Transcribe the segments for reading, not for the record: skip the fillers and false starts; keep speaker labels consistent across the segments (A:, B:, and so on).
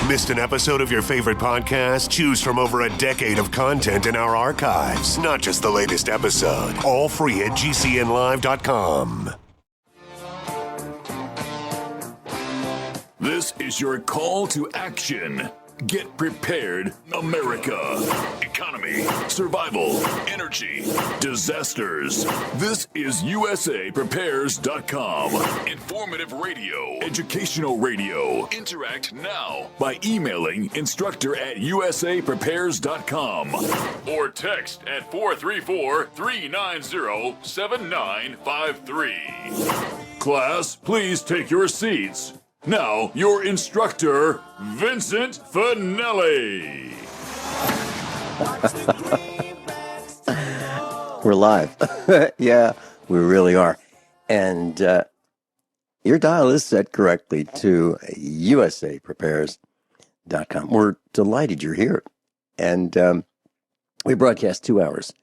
A: Missed an episode of your favorite podcast? Choose from over a decade of content in our archives, not just the latest episode. All free at GCNlive.com.
B: This is your call to action. Get prepared, America. Economy, survival, energy, disasters. This is USAPrepares.com. Informative radio, educational radio. Interact now by emailing instructor@USAPrepares.com or text at 434-390-7953. Class, please take your seats. Now, your instructor, Vincent Finelli.
C: We're live. Yeah, we really are. And your dial is set correctly to USAPrepares.com. We're delighted you're here. And we broadcast 2 hours,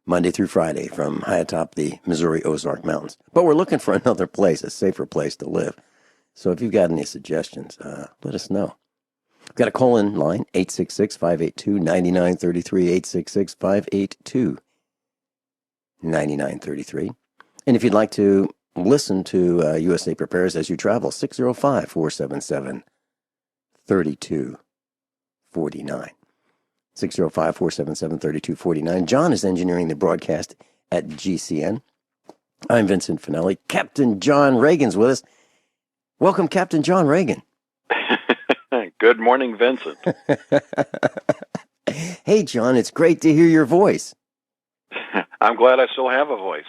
C: Monday through Friday, from high atop the Missouri Ozark Mountains. But we're looking for another place, a safer place to live. So if you've got any suggestions, let us know. We've got a call-in line, 866-582-9933, 866-582-9933. And if you'd like to listen to USA Prepares as you travel, 605-477-3249. 605-477-3249. John is engineering the broadcast at GCN. I'm Vincent Finelli. Captain John Regan's with us. Welcome, Captain John Regan.
D: Good morning, Vincent.
C: Hey, John, it's great to hear your voice.
D: I'm glad I still have a voice.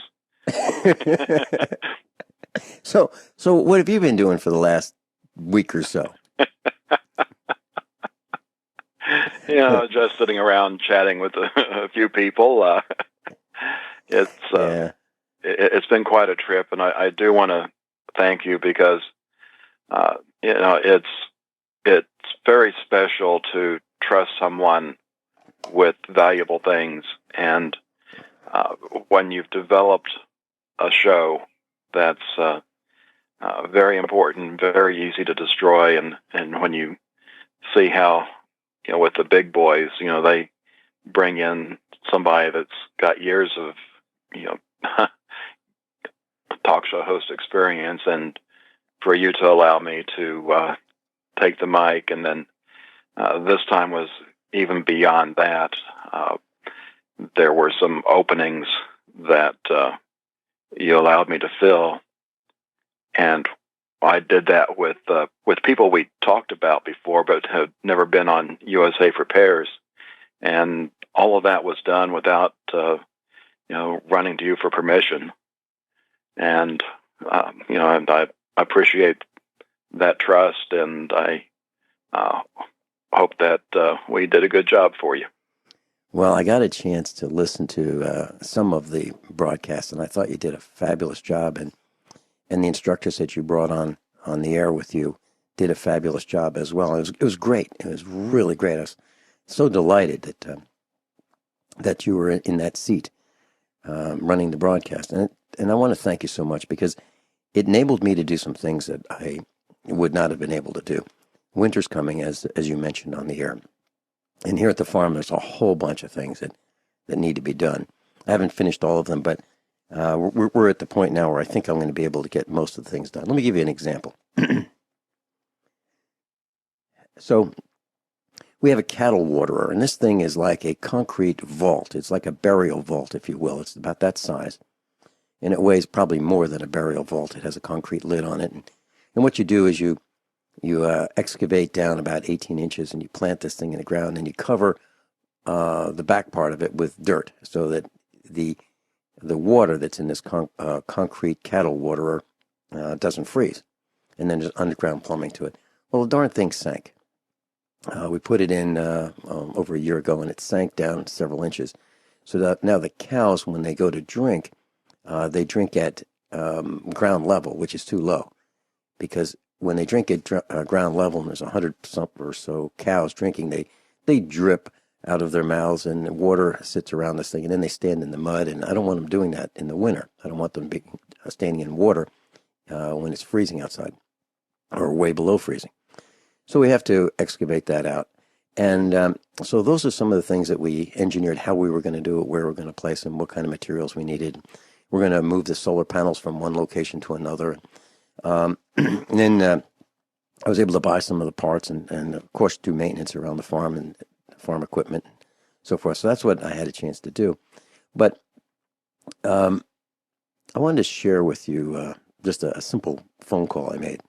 C: So what have you been doing for the last week or so?
D: Just sitting around chatting with a few people. It's been quite a trip, and I do want to thank you because it's very special to trust someone with valuable things. And when you've developed a show that's very important, very easy to destroy, and when you see how, with the big boys, they bring in somebody that's got years of, talk show host experience, and for you to allow me to take the mic, and then this time was even beyond that. There were some openings that you allowed me to fill, and I did that with people we talked about before, but had never been on USA Prepares, and all of that was done without running to you for permission, and and I appreciate that trust, and I hope that we did a good job for you.
C: Well, I got a chance to listen to some of the broadcasts, and I thought you did a fabulous job, and the instructors that you brought on the air with you did a fabulous job as well. It was great. It was really great. I was so delighted that you were in that seat running the broadcast, and I want to thank you so much because it enabled me to do some things that I would not have been able to do. Winter's coming, as you mentioned on the air. And here at the farm, there's a whole bunch of things that need to be done. I haven't finished all of them, but we're at the point now where I think I'm going to be able to get most of the things done. Let me give you an example. So we have a cattle waterer, and this thing is like a concrete vault. It's like a burial vault, if you will. It's about that size. And it weighs probably more than a burial vault. It has a concrete lid on it. And what you do is you excavate down about 18 inches and you plant this thing in the ground, and you cover the back part of it with dirt so that the water that's in this concrete cattle waterer doesn't freeze. And then there's underground plumbing to it. Well, the darn thing sank. We put it in over a year ago, and it sank down several inches. So that now the cows, when they go to drink, they drink at ground level, which is too low, because when they drink at ground level, and there's 100 or so cows drinking, they drip out of their mouths, and the water sits around this thing, and then they stand in the mud. And I don't want them doing that in the winter. I don't want them standing in water when it's freezing outside, or way below freezing. So we have to excavate that out. And so those are some of the things that we engineered, how we were going to do it, where we're going to place them, what kind of materials we needed. We're going to move the solar panels from one location to another. And then I was able to buy some of the parts and of course, do maintenance around the farm and farm equipment and so forth. So that's what I had a chance to do. But I wanted to share with you just a simple phone call I made.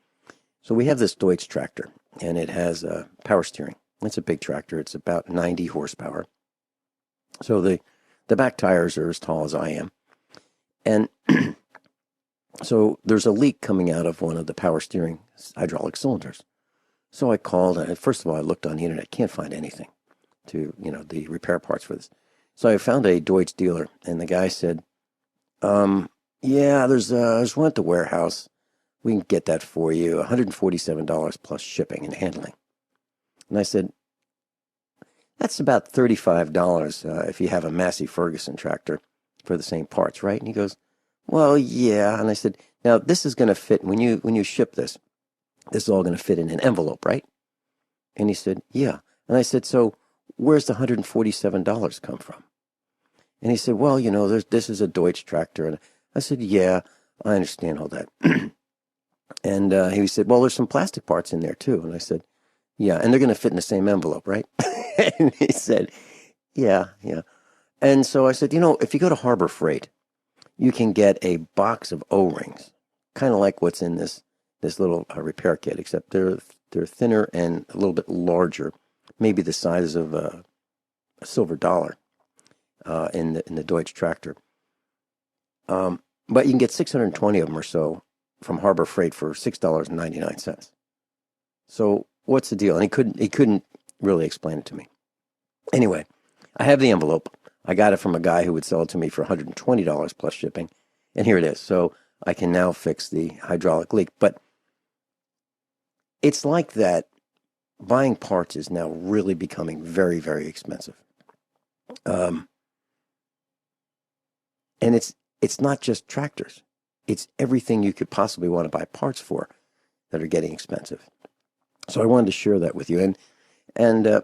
C: So we have this Deutz tractor, and it has power steering. It's a big tractor. It's about 90 horsepower. So the back tires are as tall as I am. And so there's a leak coming out of one of the power steering hydraulic cylinders. So I called, and first of all, I looked on the internet. Can't find anything to, the repair parts for this. So I found a Deutz dealer, and the guy said, yeah, there's one at the warehouse. We can get that for you, $147 plus shipping and handling. And I said, that's about $35 if you have a Massey Ferguson tractor for the same parts, right? And he goes, well, yeah. And I said, now this is going to fit when you ship this. This is all going to fit in an envelope, right? And he said, yeah. And I said, so where's the $147 come from? And he said, well, this is a Deutz tractor. And I said, yeah, I understand all that. And he said, well, there's some plastic parts in there too. And I said, yeah, and they're going to fit in the same envelope, right? And he said, yeah. And so I said, if you go to Harbor Freight, you can get a box of O-rings, kind of like what's in this little repair kit, except they're thinner and a little bit larger, maybe the size of a silver dollar in the Deutz tractor. But you can get 620 of them or so from Harbor Freight for $6.99. So what's the deal? And he couldn't really explain it to me. Anyway, I have the envelope. I got it from a guy who would sell it to me for $120 plus shipping. And here it is. So I can now fix the hydraulic leak. But it's like that. Buying parts is now really becoming very, very expensive. And it's not just tractors. It's everything you could possibly want to buy parts for that are getting expensive. So I wanted to share that with you. And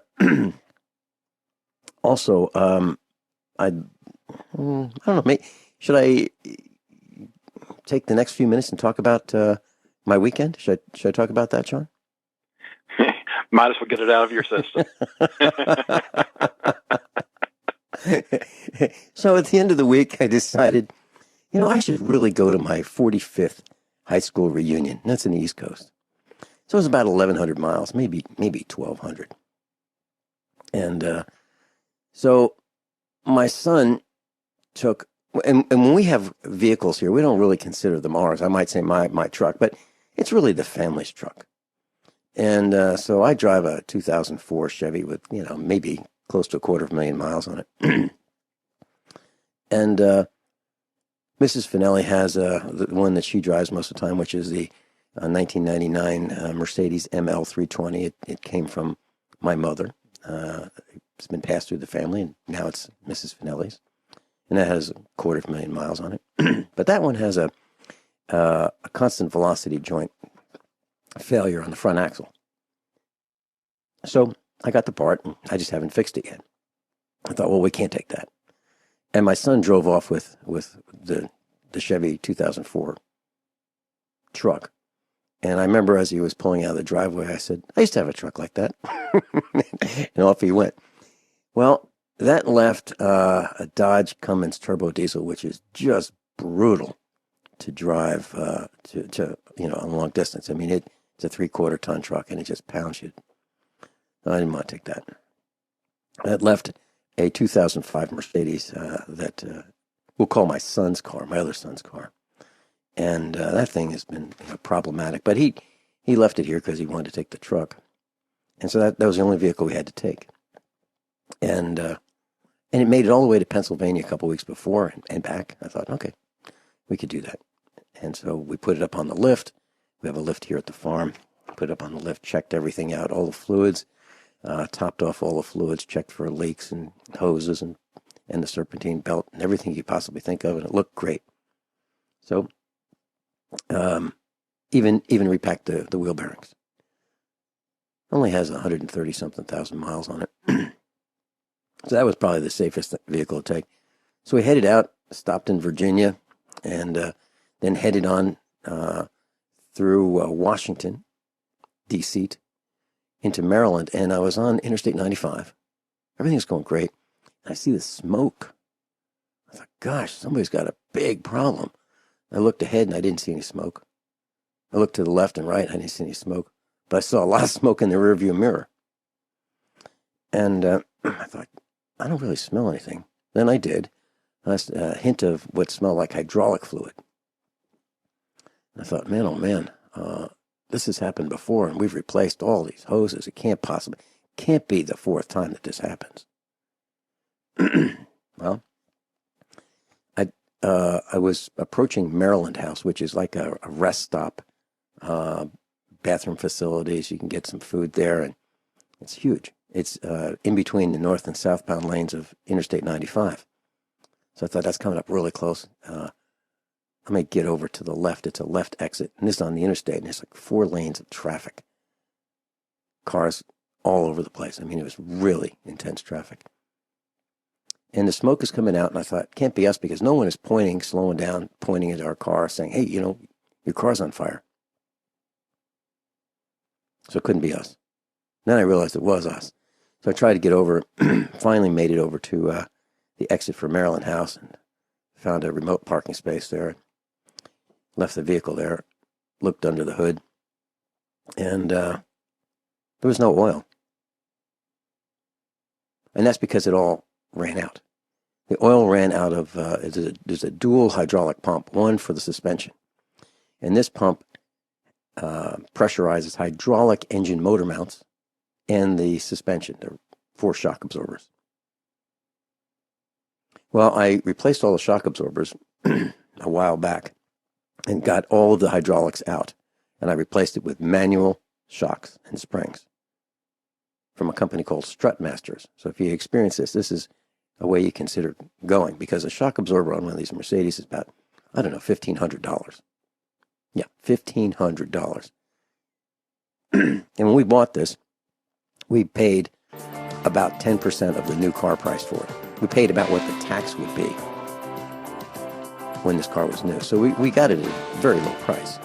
C: also, I don't know, should I take the next few minutes and talk about my weekend? Should I talk about that, Sean?
D: Might as well get it out of your system.
C: So at the end of the week, I decided, I should really go to my 45th high school reunion. That's in the East Coast. So it was about 1,100 miles, maybe 1,200. And so my son took, and when we have vehicles here, we don't really consider them ours. I might say my truck, but it's really the family's truck. And so I drive a 2004 Chevy with, maybe close to 250,000 miles on it. And Mrs. Finelli has the one that she drives most of the time, which is the 1999 Mercedes ML320. It came from my mother. It's been passed through the family, and now it's Mrs. Finelli's. And that has 250,000 miles on it. But that one has a constant velocity joint failure on the front axle. So I got the part, and I just haven't fixed it yet. I thought, well, we can't take that. And my son drove off with the Chevy 2004 truck. And I remember as he was pulling out of the driveway, I said, I used to have a truck like that. And off he went. Well, that left a Dodge Cummins turbo diesel, which is just brutal to drive to a long distance. I mean, it's a 3/4 ton truck, and it just pounds you. I didn't want to take that. That left a 2005 Mercedes that we'll call my son's car, my other son's car. And that thing has been problematic. But he left it here because he wanted to take the truck. And so that was the only vehicle we had to take. And it made it all the way to Pennsylvania a couple weeks before and back. I thought, okay, we could do that. And so we put it up on the lift. We have a lift here at the farm. Put it up on the lift, checked everything out, all the fluids, topped off all the fluids, checked for leaks and hoses and the serpentine belt and everything you possibly think of, and it looked great. So even repacked the wheel bearings. Only has 130-something thousand miles on it. So that was probably the safest vehicle to take. So we headed out, stopped in Virginia, and then headed on through Washington, D.C., into Maryland. And I was on Interstate 95. Everything's going great. And I see the smoke. I thought, gosh, somebody's got a big problem. I looked ahead and I didn't see any smoke. I looked to the left and right, and I didn't see any smoke. But I saw a lot of smoke in the rearview mirror. And I thought, I don't really smell anything. Then I did. A hint of what smelled like hydraulic fluid. And I thought, man, oh man, this has happened before, and we've replaced all these hoses. It can't be the fourth time that this happens. Well, I was approaching Maryland House, which is like a rest stop, bathroom facilities. You can get some food there, and it's huge. It's in between the north and southbound lanes of Interstate 95. So I thought, that's coming up really close. I may get over to the left. It's a left exit, and this is on the interstate, and it's like 4 lanes of traffic. Cars all over the place. I mean, it was really intense traffic. And the smoke is coming out, and I thought, it can't be us, because no one is pointing, slowing down, pointing at our car, saying, hey, your car's on fire. So it couldn't be us. Then I realized it was us. So I tried to get over, finally made it over to the exit for Maryland House, and found a remote parking space there, left the vehicle there, looked under the hood, and there was no oil. And that's because it all ran out. The oil ran out of, there's a dual hydraulic pump, one for the suspension. And this pump pressurizes hydraulic engine motor mounts and the suspension. There are 4 shock absorbers. Well, I replaced all the shock absorbers a while back and got all of the hydraulics out. And I replaced it with manual shocks and springs from a company called Strutmasters. So if you experience this is a way you consider going, because a shock absorber on one of these Mercedes is about, I don't know, $1,500. Yeah, $1,500. And when we bought this, we paid about 10% of the new car price for it. We paid about what the tax would be when this car was new. So we got it at a very low price.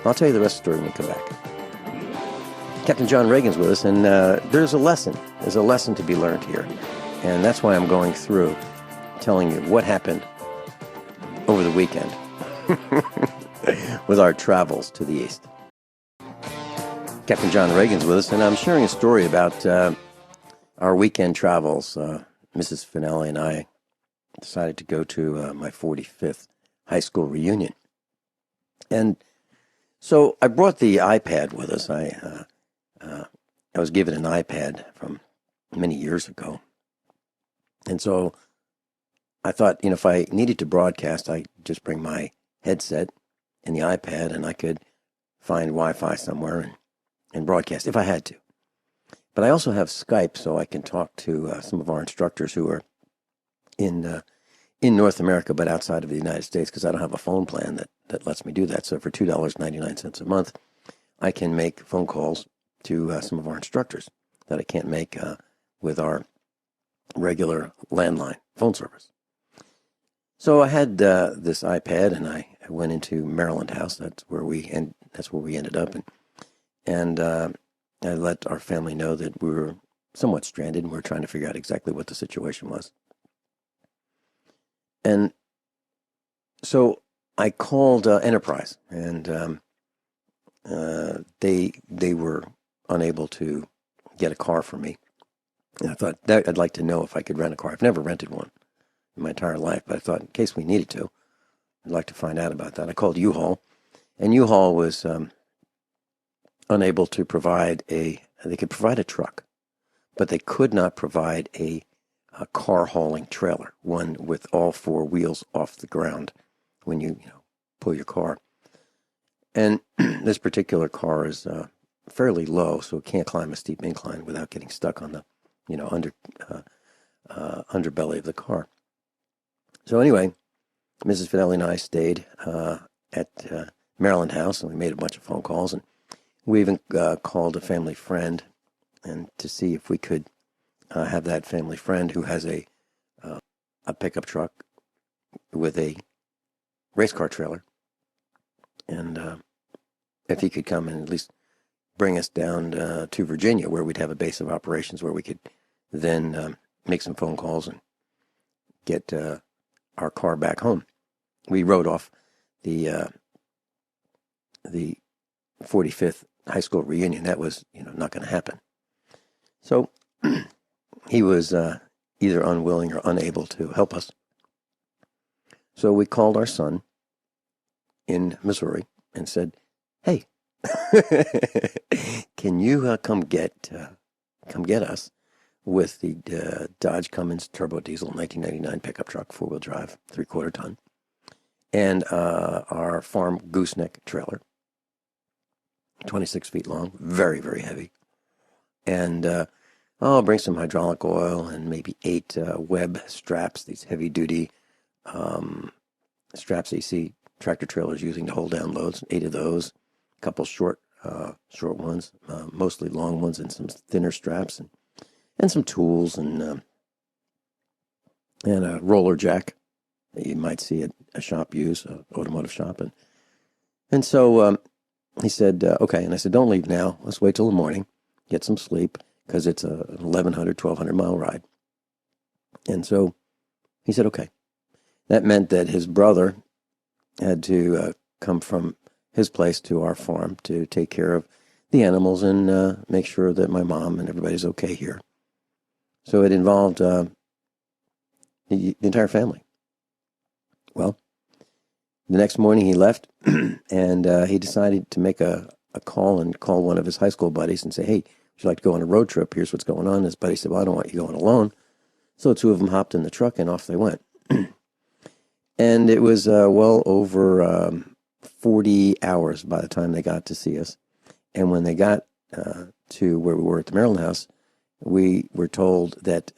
C: I'll tell you the rest of the story when we come back. Captain John Regan's with us, and there's a lesson. There's a lesson to be learned here. And that's why I'm going through telling you what happened over the weekend with our travels to the east. Captain John Regan's with us, and I'm sharing a story about our weekend travels. Mrs. Finelli and I decided to go to my 45th high school reunion. And so I brought the iPad with us. I was given an iPad from many years ago. And so I thought, if I needed to broadcast, I'd just bring my headset and the iPad, and I could find Wi-Fi somewhere and broadcast if I had to. But I also have Skype, so I can talk to some of our instructors who are in North America, but outside of the United States, because I don't have a phone plan that lets me do that. So for $2.99 a month, I can make phone calls to some of our instructors that I can't make with our regular landline phone service. So I had this iPad, and I went into Maryland House. That's where we ended up, and I let our family know that we were somewhat stranded, and we were trying to figure out exactly what the situation was. And so I called Enterprise, and they were unable to get a car for me. And I thought that I'd like to know if I could rent a car. I've never rented one in my entire life, but I thought in case we needed to, I'd like to find out about that. I called U-Haul, and U-Haul was unable to provide they could provide a truck, but they could not provide a car hauling trailer, one with all 4 wheels off the ground when you pull your car. And this particular car is fairly low, so it can't climb a steep incline without getting stuck on the underbelly of the car. So anyway, Mrs. Finelli and I stayed at Maryland House, and we made a bunch of phone calls, and We even called a family friend and to see if we could have that family friend who has a pickup truck with a race car trailer, and if he could come and at least bring us down to Virginia, where we'd have a base of operations where we could then make some phone calls and get our car back home. We rode off the 45th high school reunion. That was, not going to happen. So he was either unwilling or unable to help us. So we called our son in Missouri and said, "Hey, can you come get us with the Dodge Cummins turbo diesel 1999 pickup truck, 4-wheel drive, 3/4 ton, and our farm gooseneck trailer, 26 feet long, very, very heavy, and I'll bring some hydraulic oil and maybe 8 web straps, these heavy-duty straps that you see tractor trailers using to hold down loads, 8 of those, a couple short ones, mostly long ones, and some thinner straps, and some tools, and a roller jack that you might see at a shop use, an automotive shop. And so he said, okay. And I said, don't leave now. Let's wait till the morning, get some sleep, because it's a 1,100, 1,200-mile ride. And so he said, okay. That meant that his brother had to come from his place to our farm to take care of the animals and make sure that my mom and everybody's okay here. So it involved the entire family. Well, the next morning he left, and he decided to make a call and call one of his high school buddies and say, "Hey, would you like to go on a road trip? Here's what's going on." His buddy said, "Well, I don't want you going alone." So the two of them hopped in the truck and off they went. And it was well over 40 hours by the time they got to see us. And when they got to where we were at the Maryland house, we were told that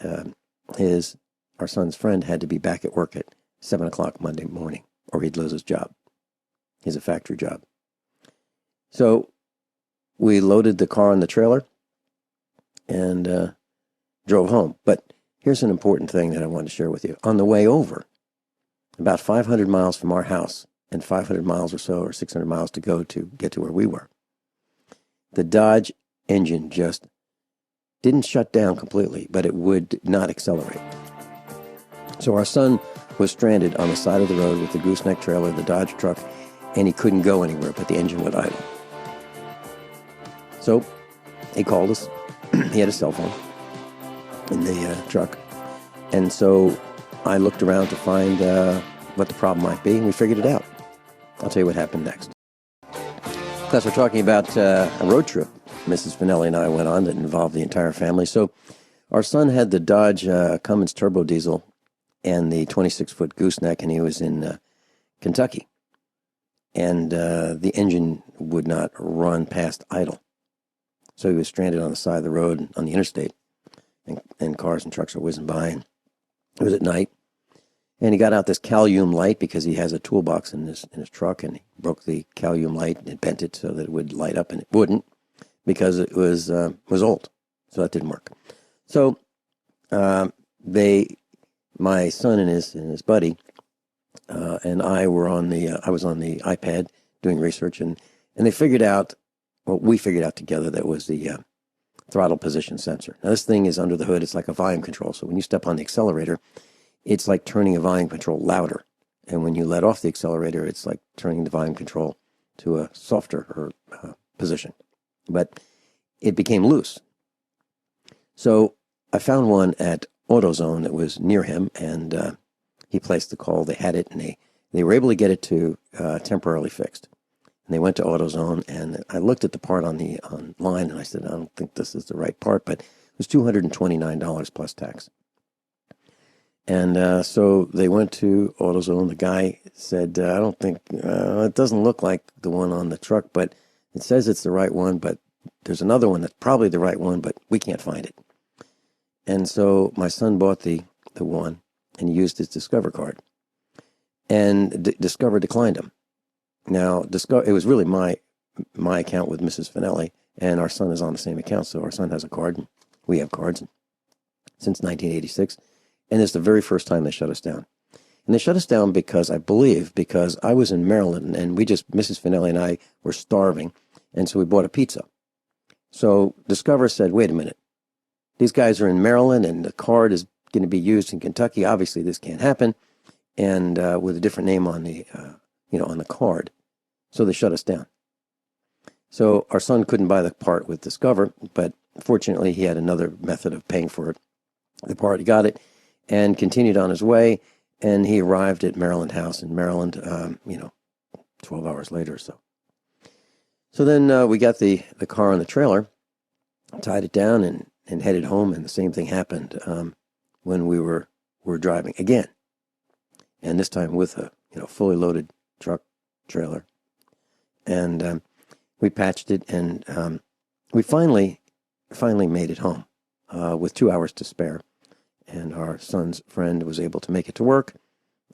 C: our son's friend had to be back at work at 7 o'clock Monday morning, or he'd lose his job. He has a factory job. So we loaded the car on the trailer and drove home. But here's an important thing that I wanted to share with you. On the way over, about 500 miles from our house, and 500 miles or so, or 600 miles to go to get to where we were, the Dodge engine just didn't shut down completely, but it would not accelerate. So our son was stranded on the side of the road with the gooseneck trailer, the Dodge truck, and he couldn't go anywhere, but the engine would idle. So he called us. He had a cell phone in the truck. And so I looked around to find what the problem might be, and we figured it out. I'll tell you what happened next. Plus, we're talking about a road trip Mrs. Finelli and I went on that involved the entire family. So our son had the Dodge Cummins turbo diesel and the 26-foot gooseneck, and he was in Kentucky. And the engine would not run past idle. So he was stranded on the side of the road on the interstate, and cars and trucks are whizzing by. And it was at night. And he got out this Calium light because he has a toolbox in his truck, and he broke the Calium light and bent it so that it would light up, and it wouldn't because it was old. So that didn't work. So my son and his buddy and I were on I was on the iPad doing research, and they figured out, well, we figured out together that it was the throttle position sensor. Now this thing is under the hood. It's like a volume control. So when you step on the accelerator, it's like turning a volume control louder. And when you let off the accelerator, it's like turning the volume control to a softer position. But it became loose. So I found one at AutoZone that was near him, and he placed the call. They had it, and they were able to get it to temporarily fixed. And they went to AutoZone, and I looked at the part online, and I said, I don't think this is the right part, but it was $229 plus tax. And so they went to AutoZone. The guy said, I don't think, it doesn't look like the one on the truck, but it says it's the right one, but there's another one that's probably the right one, but we can't find it. And so my son bought the one, and he used his Discover card. And Discover declined him. Now, it was really my my account with Mrs. Finelli, and our son is on the same account, so our son has a card, and we have cards since 1986, and it's the very first time they shut us down. And they shut us down because I was in Maryland, and Mrs. Finelli and I were starving, and so we bought a pizza. So Discover said, wait a minute, these guys are in Maryland, and the card is going to be used in Kentucky. Obviously, this can't happen, and with a different name on the, on the card. So they shut us down. So our son couldn't buy the part with Discover, but fortunately, he had another method of paying for it. The part, he got it, and continued on his way. And he arrived at Maryland House in Maryland, 12 hours later or so. So then we got the car on the trailer, tied it down, and headed home. And the same thing happened when we were driving again. And this time with a fully loaded truck trailer. And we patched it, and we finally made it home with 2 hours to spare. And our son's friend was able to make it to work,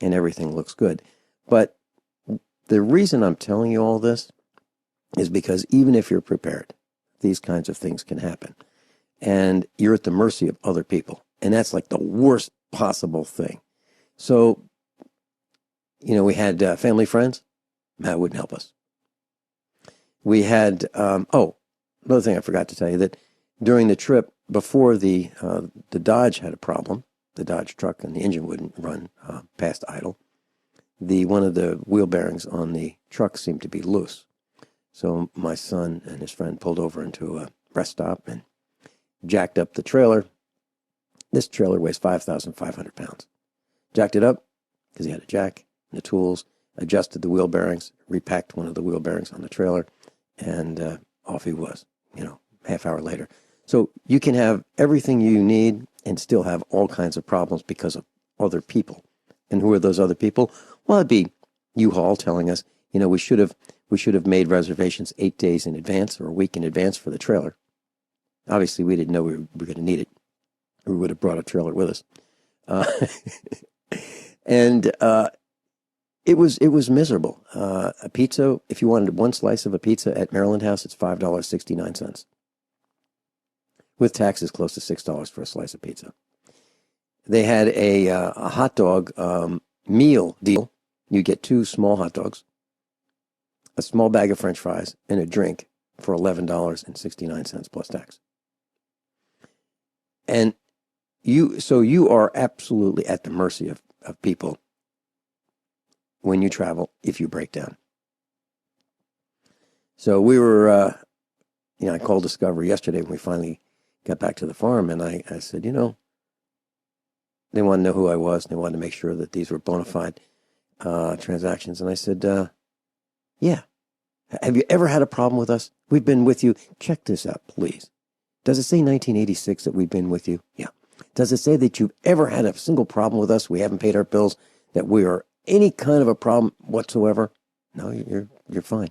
C: and everything looks good. But the reason I'm telling you all this is because even if you're prepared, these kinds of things can happen. And you're at the mercy of other people. And that's like the worst possible thing. So, we had family friends. That wouldn't help us. We had, another thing I forgot to tell you, that during the trip, before the Dodge had a problem, the Dodge truck, and the engine wouldn't run past idle, one of the wheel bearings on the truck seemed to be loose. So my son and his friend pulled over into a rest stop and jacked up the trailer. This trailer weighs 5,500 pounds. Jacked it up because he had a jack and the tools, adjusted the wheel bearings, repacked one of the wheel bearings on the trailer, and off he was, half hour later. So you can have everything you need and still have all kinds of problems because of other people. And who are those other people? Well, it'd be U-Haul telling us, we should have made reservations 8 days in advance or a week in advance for the trailer. Obviously, we didn't know we were going to need it. We would have brought a trailer with us. It was miserable. A pizza, if you wanted one slice of a pizza at Maryland House, it's $5.69. With taxes, close to $6 for a slice of pizza. They had a hot dog meal deal. You get 2 small hot dogs, a small bag of French fries, and a drink for $11.69 plus tax. And you are absolutely at the mercy of people when you travel if you break down. So we were, I called Discovery yesterday when we finally got back to the farm, and I said, they wanted to know who I was, and they wanted to make sure that these were bona fide transactions. And I said, yeah. Have you ever had a problem with us? We've been with you. Check this out, please. Does it say 1986 that we've been with you? Yeah. Does it say that you've ever had a single problem with us? We haven't paid our bills, that we are any kind of a problem whatsoever? No, you're fine.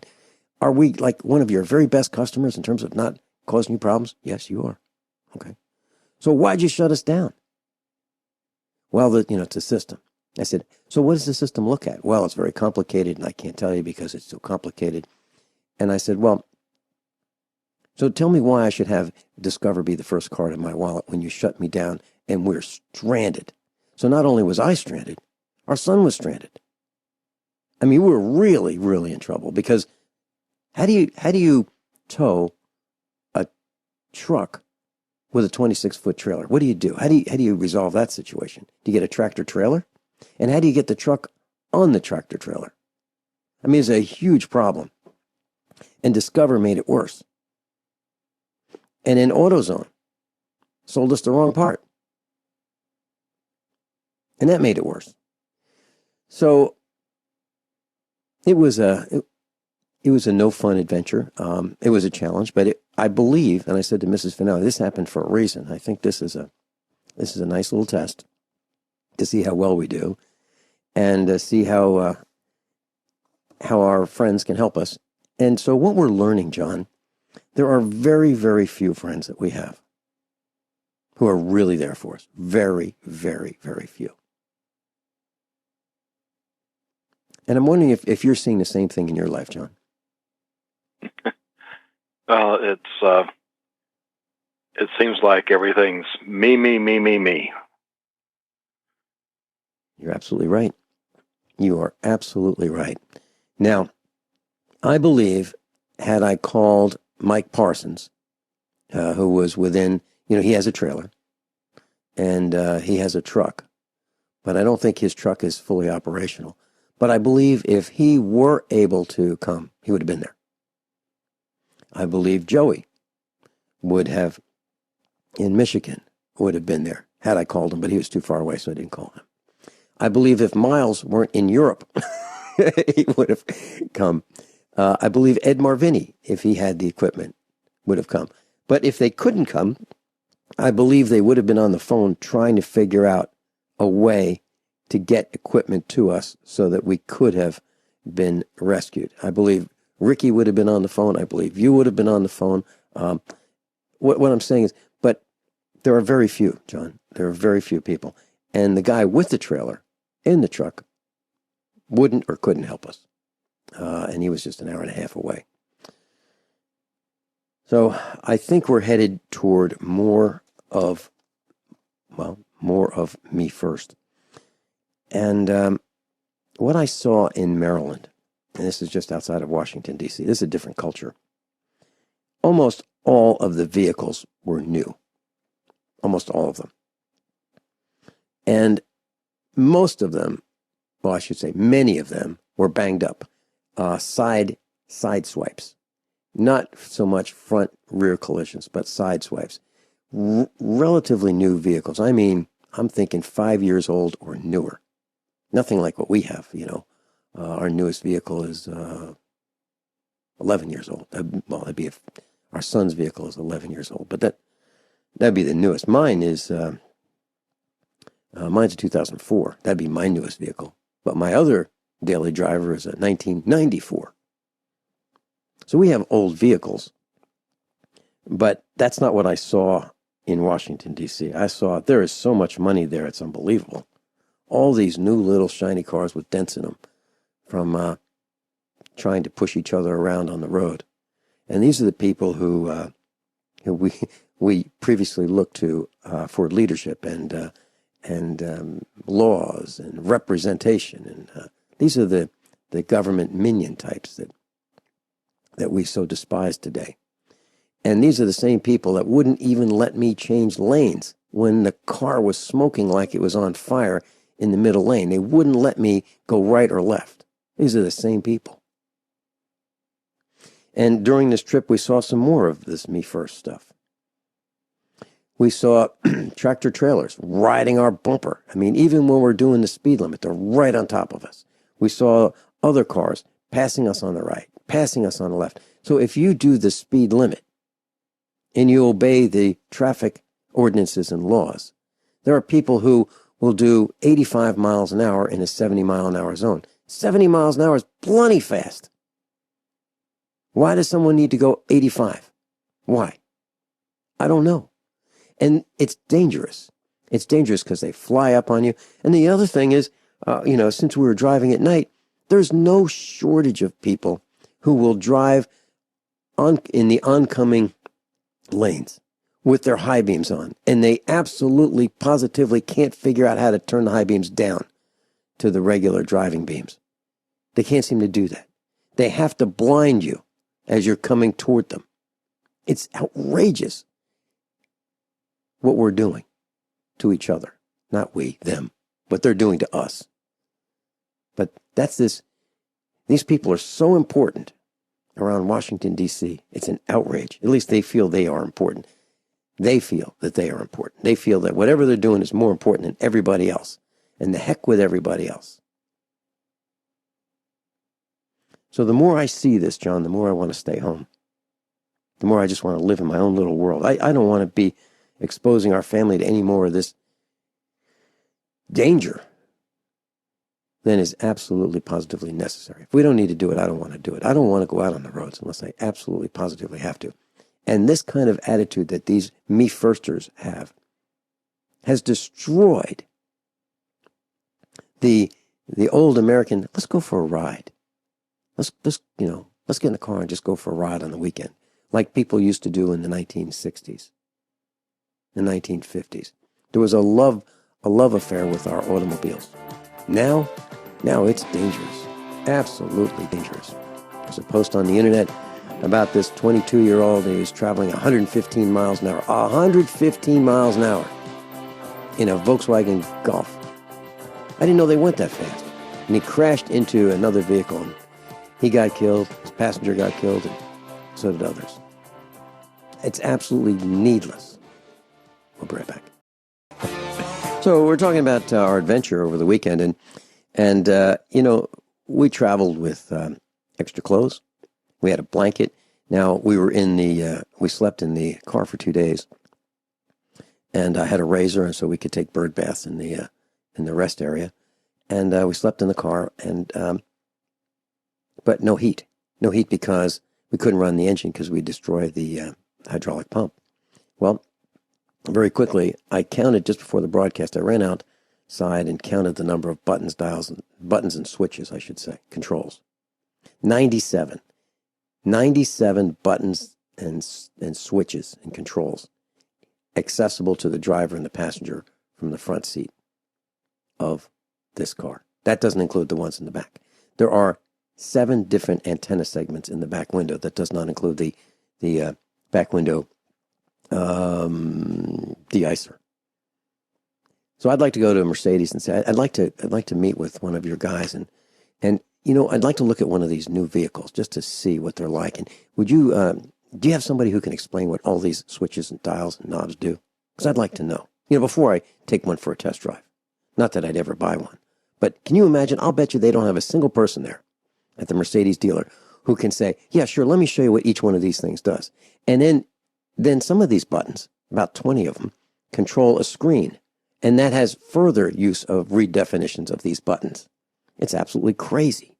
C: Are we like one of your very best customers in terms of not causing you problems? Yes, you are. Okay. So why'd you shut us down? Well, it's a system. I said, so what does the system look at? Well, it's very complicated, and I can't tell you because it's so complicated. And I said, well, so tell me why I should have Discover be the first card in my wallet when you shut me down and we're stranded. So not only was I stranded, our son was stranded. I mean, we were really, really in trouble because how do you tow a truck with a 26-foot trailer? What do you do? How do you resolve that situation? Do you get a tractor trailer? And how do you get the truck on the tractor trailer? I mean, it's a huge problem. And Discover made it worse. And then AutoZone sold us the wrong part. And that made it worse. So it was a no fun adventure. It was a challenge, but I believe, and I said to Mrs. Finelli, this happened for a reason. I think this is a nice little test to see how well we do, and see how our friends can help us. And so what we're learning, John, there are very, very few friends that we have who are really there for us. Very, very, very few. And I'm wondering if you're seeing the same thing in your life, John.
D: Well, it seems like everything's me, me, me, me, me.
C: You're absolutely right. You are absolutely right. Now, I believe had I called Mike Parsons, who was within, he has a trailer and he has a truck, but I don't think his truck is fully operational. But I believe if he were able to come, he would have been there. I believe Joey would have, in Michigan, would have been there had I called him, but he was too far away, so I didn't call him. I believe if Miles weren't in Europe, he would have come. I believe Ed Marvini, if he had the equipment, would have come. But if they couldn't come, I believe they would have been on the phone trying to figure out a way to get equipment to us so that we could have been rescued. I believe Ricky would have been on the phone. I believe you would have been on the phone. What I'm saying is, but there are very few, John. There are very few people. And the guy with the trailer in the truck wouldn't or couldn't help us. And he was just an hour and a half away. So I think we're headed toward more of me first. And what I saw in Maryland, and this is just outside of Washington, D.C., this is a different culture. Almost all of the vehicles were new. Almost all of them. And most of them, well, I should say many of them, were banged up. Side swipes. Not so much front rear collisions, but side swipes. Relatively new vehicles. I mean, I'm thinking 5 years old or newer. Nothing like what we have, Our newest vehicle is 11 years old. Well, that'd be our son's vehicle is 11 years old, but that'd be the newest. Mine is mine's a 2004. That'd be my newest vehicle. But my other daily driver is a 1994. So we have old vehicles, but that's not what I saw in Washington, D.C. I saw there is so much money there, it's unbelievable. All these new little shiny cars with dents in them from trying to push each other around on the road. And these are the people who we previously looked to for leadership and laws and representation. And these are the government minion types that we so despise today. And these are the same people that wouldn't even let me change lanes when the car was smoking like it was on fire in the middle lane. They wouldn't let me go right or left. These are the same people. And during this trip, we saw some more of this me first stuff. We saw tractor trailers riding our bumper. I mean, even when we're doing the speed limit, they're right on top of us. We saw other cars passing us on the right, passing us on the left. So if you do the speed limit and you obey the traffic ordinances and laws, there are people who will do 85 miles an hour in a 70 mile an hour zone. 70 miles an hour is plenty fast. Why does someone need to go 85? Why? I don't know. And it's dangerous. It's dangerous because they fly up on you. And the other thing is, since we were driving at night, there's no shortage of people who will drive in the oncoming lanes with their high beams on. And they absolutely, positively can't figure out how to turn the high beams down to the regular driving beams. They can't seem to do that. They have to blind you as you're coming toward them. It's outrageous what we're doing to each other. Not we, them. What they're doing to us. But these people are so important around Washington, D.C. It's an outrage. At least they feel they are important. They feel that they are important. They feel that whatever they're doing is more important than everybody else. And the heck with everybody else. So the more I see this, John, the more I want to stay home. The more I just want to live in my own little world. I don't want to be exposing our family to any more of this danger than is absolutely positively necessary. If we don't need to do it, I don't want to do it. I don't want to go out on the roads unless I absolutely positively have to. And this kind of attitude that these me-firsters have has destroyed the old American, let's go for a ride. Let's Let's get in the car and just go for a ride on the weekend, like people used to do in the 1960s, the 1950s. There was a love affair with our automobiles. Now it's dangerous, absolutely dangerous. There's a post on the internet about this 22-year-old who's traveling 115 miles an hour, 115 miles an hour in a Volkswagen Golf. I didn't know they went that fast. And he crashed into another vehicle, and he got killed, his passenger got killed, and so did others. It's absolutely needless. We'll be right back. So we're talking about our adventure over the weekend, and we traveled with extra clothes. We had a blanket. Now, we slept in the car for 2 days, and I had a razor, and so we could take bird baths in the rest area. And we slept in the car, but no heat. No heat because we couldn't run the engine because we destroyed the hydraulic pump. Well, very quickly, I counted just before the broadcast. I ran outside and counted the number of buttons and switches, I should say, controls. 97. 97 buttons and switches and controls accessible to the driver and the passenger from the front seat of this car. That doesn't include the ones in the back. There are 7 different antenna segments in the back window. That does not include the back window de-icer. So I'd like to go to Mercedes and say, I'd like to meet with one of your guys and I'd like to look at one of these new vehicles just to see what they're like. And would you, do you have somebody who can explain what all these switches and dials and knobs do? Because I'd like to know, before I take one for a test drive. Not that I'd ever buy one. But can you imagine? I'll bet you they don't have a single person there at the Mercedes dealer who can say, yeah, sure, let me show you what each one of these things does. And then some of these buttons, about 20 of them, control a screen. And that has further use of redefinitions of these buttons. It's absolutely crazy.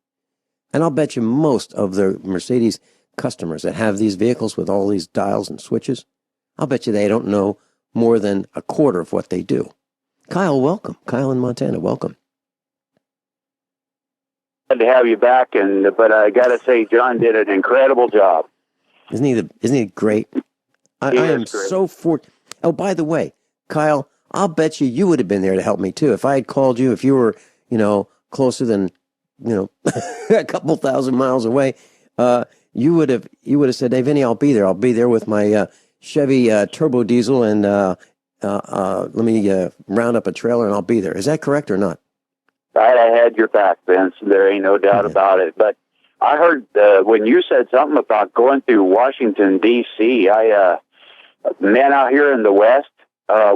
C: And I'll bet you most of the Mercedes customers that have these vehicles with all these dials and switches, I'll bet you they don't know more than a quarter of what they do. Kyle, welcome. Kyle in Montana, welcome.
E: Glad to have you back, but I got to say, John did an incredible job.
C: Isn't he great? I am great. So fortunate. Oh, by the way, Kyle, I'll bet you would have been there to help me too. If I had called you, if you were, closer than, a couple thousand miles away, you would have said, hey, Vinny, I'll be there. I'll be there with my Chevy turbo diesel, and let me round up a trailer, and I'll be there. Is that correct or not?
E: I had your back, Vince. There ain't no doubt about it. But I heard when you said something about going through Washington, D.C., men out here in the West,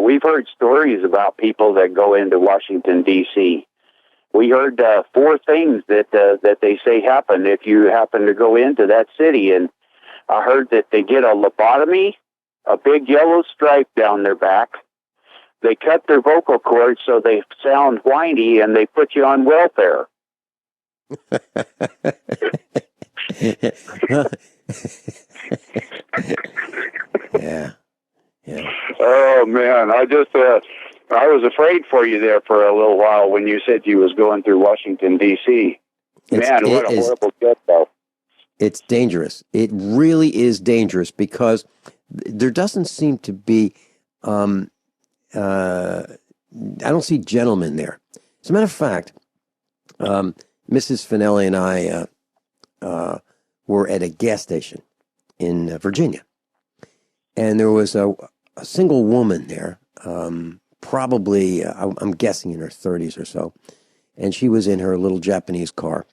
E: we've heard stories about people that go into Washington, D.C. We heard 4 things that they say happen if you happen to go into that city. And I heard that they get a lobotomy, a big yellow stripe down their back. They cut their vocal cords so they sound whiny, and they put you on welfare.
C: Yeah.
E: Oh man, I was afraid for you there for a little while when you said you was going through Washington D.C. Man, what a horrible trip, though.
C: It's dangerous. It really is dangerous because there doesn't seem to be. I don't see gentlemen there. As a matter of fact, Mrs. Finelli and I were at a gas station in Virginia, and there was a single woman there, probably, I'm guessing in her 30s or so, and she was in her little Japanese car,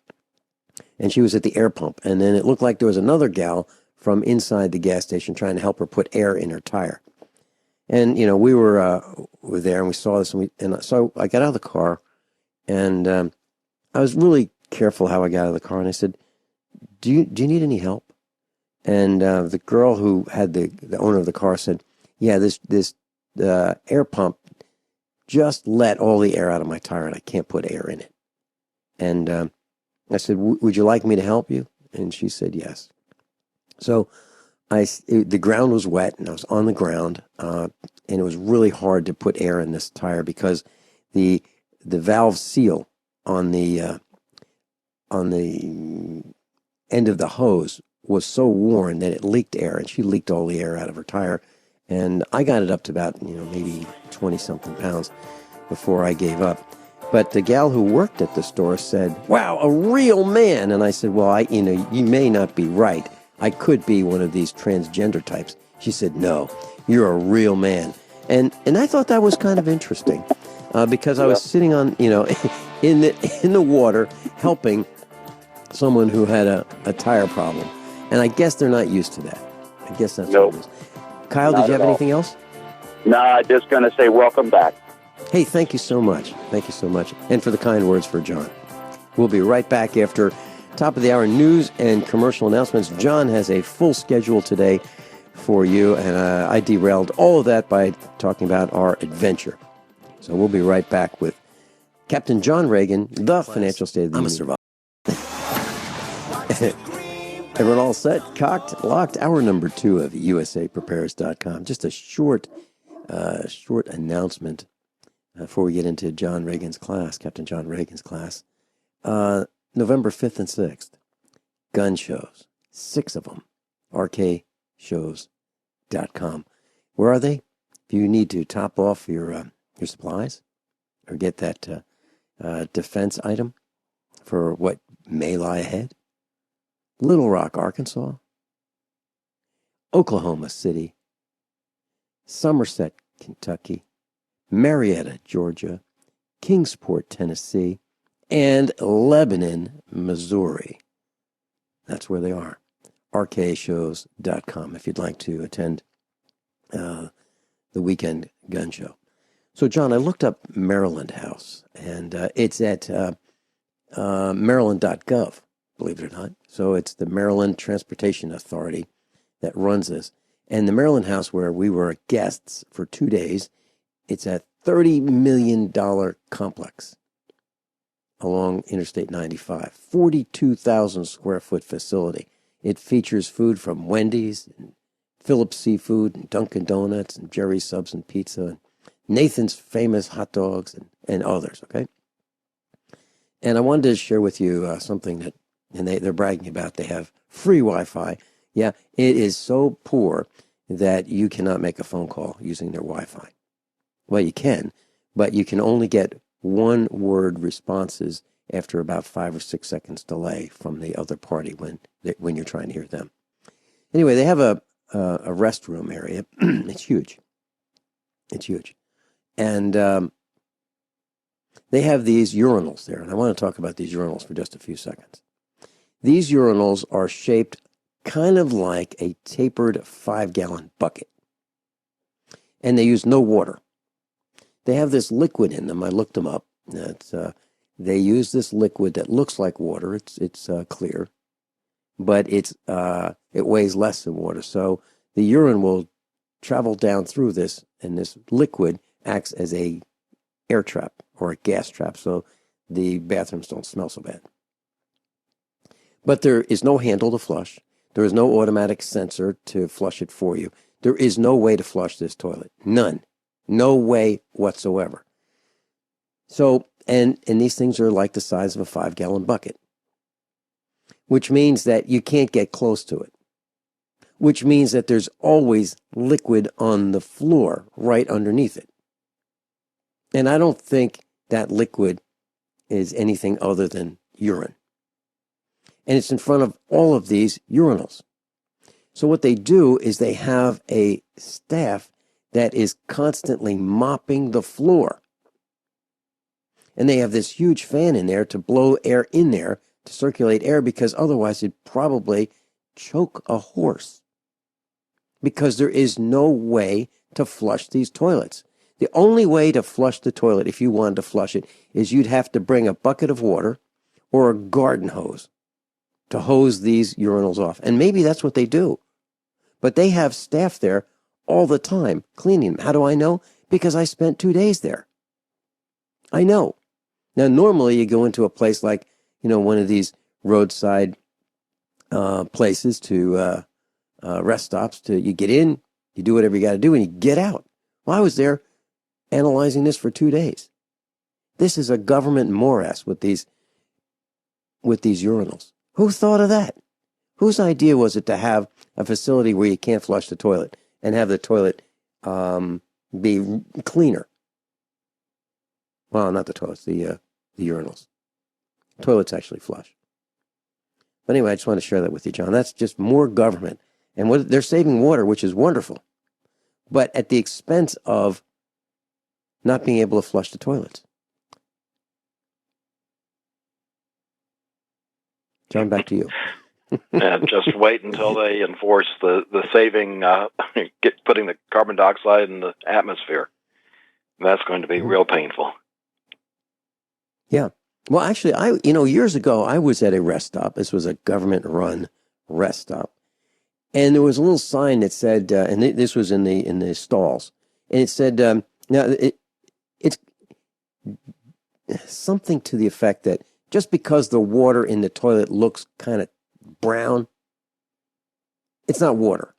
C: and she was at the air pump, and then it looked like there was another gal from inside the gas station trying to help her put air in her tire. And, we were there, and we saw this, and so I got out of the car, and I was really careful how I got out of the car, and I said, do you need any help? And the girl who had the owner of the car said, yeah, this air pump just let all the air out of my tire, and I can't put air in it. And I said, would you like me to help you? And she said yes. So the ground was wet, and I was on the ground, and it was really hard to put air in this tire because the valve seal on the end of the hose was so worn that it leaked air, and she leaked all the air out of her tire. And I got it up to about, maybe 20-something pounds before I gave up. But the gal who worked at the store said, "Wow, a real man." And I said, "Well, you may not be right. I could be one of these transgender types." She said, "No, you're a real man." And I thought that was kind of interesting because I was sitting on, in the water helping someone who had a tire problem. And I guess they're not used to that. I guess that's what it is. Kyle, did you have anything else?
E: No, I'm just going to say welcome back.
C: Hey, thank you so much. Thank you so much. And for the kind words for John. We'll be right back after top of the hour news and commercial announcements. John has a full schedule today for you, and I derailed all of that by talking about our adventure. So we'll be right back with Captain John Regan, the financial state of the union. Everyone all set, cocked, locked? Hour number 2 of USAPrepares.com. Just a short announcement before we get into John Regan's class, Captain John Regan's class. November 5th and 6th, gun shows, 6 of them, rkshows.com. Where are they? If you need to top off your supplies or get that defense item for what may lie ahead, Little Rock, Arkansas, Oklahoma City, Somerset, Kentucky, Marietta, Georgia, Kingsport, Tennessee, and Lebanon, Missouri. That's where they are. rkshows.com if you'd like to attend the weekend gun show. So, John, I looked up Maryland House, and it's at maryland.gov, believe it or not. So it's the Maryland Transportation Authority that runs this. And the Maryland House, where we were guests for 2 days, it's a $30 million complex along Interstate 95, 42,000 square foot facility. It features food from Wendy's, and Phillips Seafood, and Dunkin' Donuts, and Jerry's Subs and Pizza, and Nathan's Famous Hot Dogs, and others, okay? And I wanted to share with you something that, and they're bragging about. They have free Wi-Fi. Yeah, it is so poor that you cannot make a phone call using their Wi-Fi. Well, you can, but you can only get one-word responses after about 5 or 6 seconds delay from the other party when you're trying to hear them. Anyway, they have a restroom area. It's huge. It's huge. And they have these urinals there, and I want to talk about these urinals for just a few seconds. These urinals are shaped kind of like a tapered 5-gallon bucket, and they use no water. They have this liquid in them. I looked them up. They use this liquid that looks like water. It's clear, but it weighs less than water. So the urine will travel down through this, and this liquid acts as a air trap or a gas trap, so the bathrooms don't smell so bad. But there is no handle to flush. There is no automatic sensor to flush it for you. There is no way to flush this toilet. None. No way whatsoever. So, and these things are like the size of a 5-gallon bucket, which means that you can't get close to it, which means that there's always liquid on the floor right underneath it. And I don't think that liquid is anything other than urine. And it's in front of all of these urinals. So what they do is they have a staff that is constantly mopping the floor. And they have this huge fan in there to blow air in there, to circulate air, because otherwise it'd probably choke a horse. Because there is no way to flush these toilets. The only way to flush the toilet, if you wanted to flush it, is you'd have to bring a bucket of water or a garden hose to hose these urinals off. And maybe that's what they do. But they have staff there all the time cleaning them. How do I know? Because I spent 2 days there. I know. Now, normally you go into a place like, one of these roadside places to rest stops. You get in, you do whatever you got to do, and you get out. Well, I was there analyzing this for 2 days. This is a government morass with these urinals. Who thought of that? Whose idea was it to have a facility where you can't flush the toilet and have the toilet be cleaner? Well, not the toilets, the urinals. Toilets actually flush. But anyway, I just want to share that with you, John. That's just more government. And they're saving water, which is wonderful, but at the expense of not being able to flush the toilets. John, back to you.
D: And just wait until they enforce the saving, putting the carbon dioxide in the atmosphere. That's going to be real painful.
C: Yeah. Well, actually, years ago, I was at a rest stop. This was a government-run rest stop. And there was a little sign that said, and this was in the stalls, and it said, now it's something to the effect that just because the water in the toilet looks kind of brown, it's not water.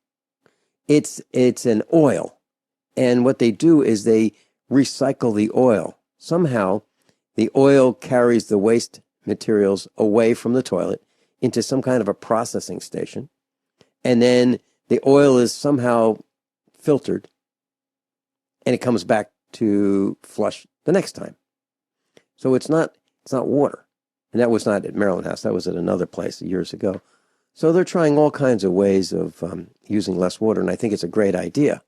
C: It's an oil. And what they do is they recycle the oil. Somehow, the oil carries the waste materials away from the toilet into some kind of a processing station. And then the oil is somehow filtered and it comes back to flush the next time. So it's not water. And that was not at Maryland House. That was at another place years ago. So they're trying all kinds of ways of using less water. And I think it's a great idea.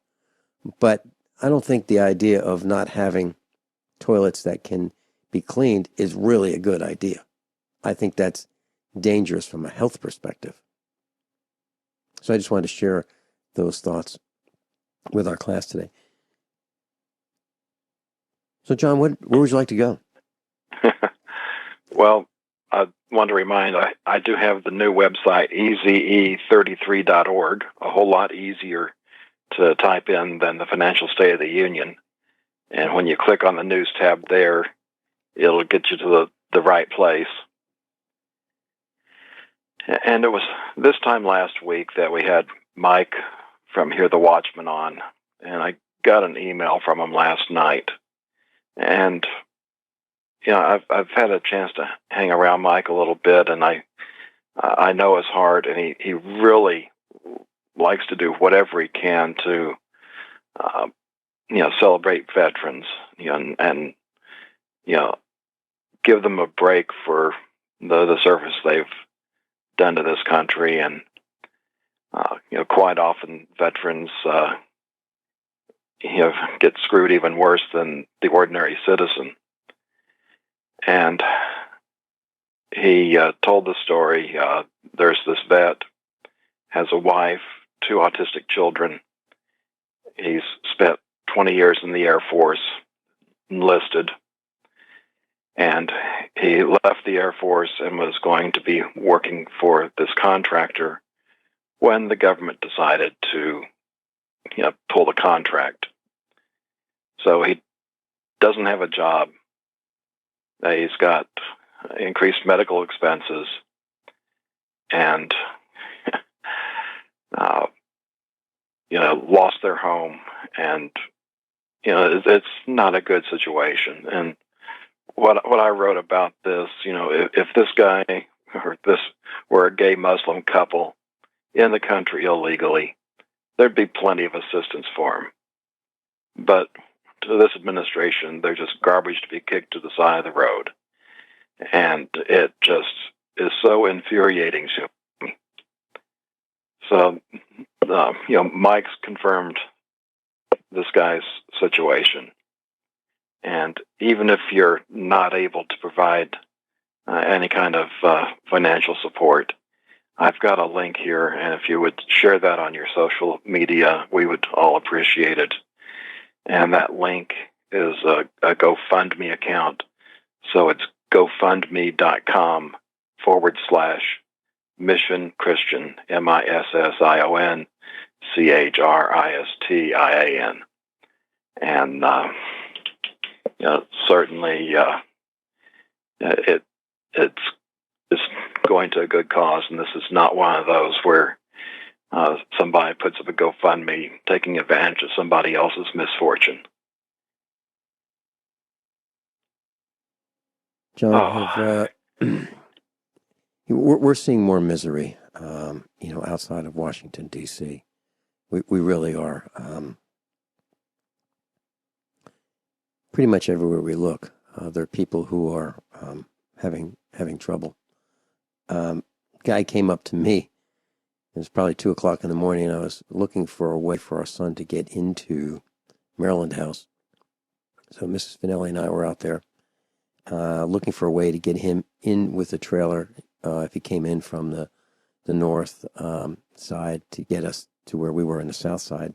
C: But I don't think the idea of not having toilets that can be cleaned is really a good idea. I think that's dangerous from a health perspective. So I just wanted to share those thoughts with our class today. So John, where would you like to go?
D: Well, I want to remind, I do have the new website, eze33.org, a whole lot easier to type in than the Financial State of the Union. And when you click on the news tab there, it'll get you to the right place. And it was this time last week that we had Mike from Hear the Watchman on, and I got an email from him last night. And I've had a chance to hang around Mike a little bit, and I know his heart, and he really likes to do whatever he can to celebrate veterans, and give them a break for the service they've done to this country. And quite often veterans get screwed even worse than the ordinary citizen. And he told the story. There's this vet, has a wife, 2 autistic children. He's spent 20 years in the Air Force, enlisted, and he left the Air Force and was going to be working for this contractor when the government decided to pull the contract. So he doesn't have a job. He's got increased medical expenses, and lost their home, and it's not a good situation. And what I wrote about this, if this guy or this were a gay Muslim couple in the country illegally, there'd be plenty of assistance for him. But to this administration, they're just garbage to be kicked to the side of the road. And it just is so infuriating to me. So, Mike's confirmed this guy's situation. And even if you're not able to provide any kind of financial support, I've got a link here, and if you would share that on your social media, we would all appreciate it. And that link is a GoFundMe account. So it's GoFundMe.com/Mission Christian, MISSION CHRISTIAN. And certainly it's going to a good cause, and this is not one of those where somebody puts up a GoFundMe taking advantage of somebody else's misfortune.
C: John, we're seeing more misery. outside of Washington, D.C. We really are. Pretty much everywhere we look, there are people who are having trouble. Guy came up to me. It was probably 2:00 in the morning, and I was looking for a way for our son to get into Maryland House. So Mrs. Finelli and I were out there looking for a way to get him in with the trailer if he came in from the north side to get us to where we were in the south side.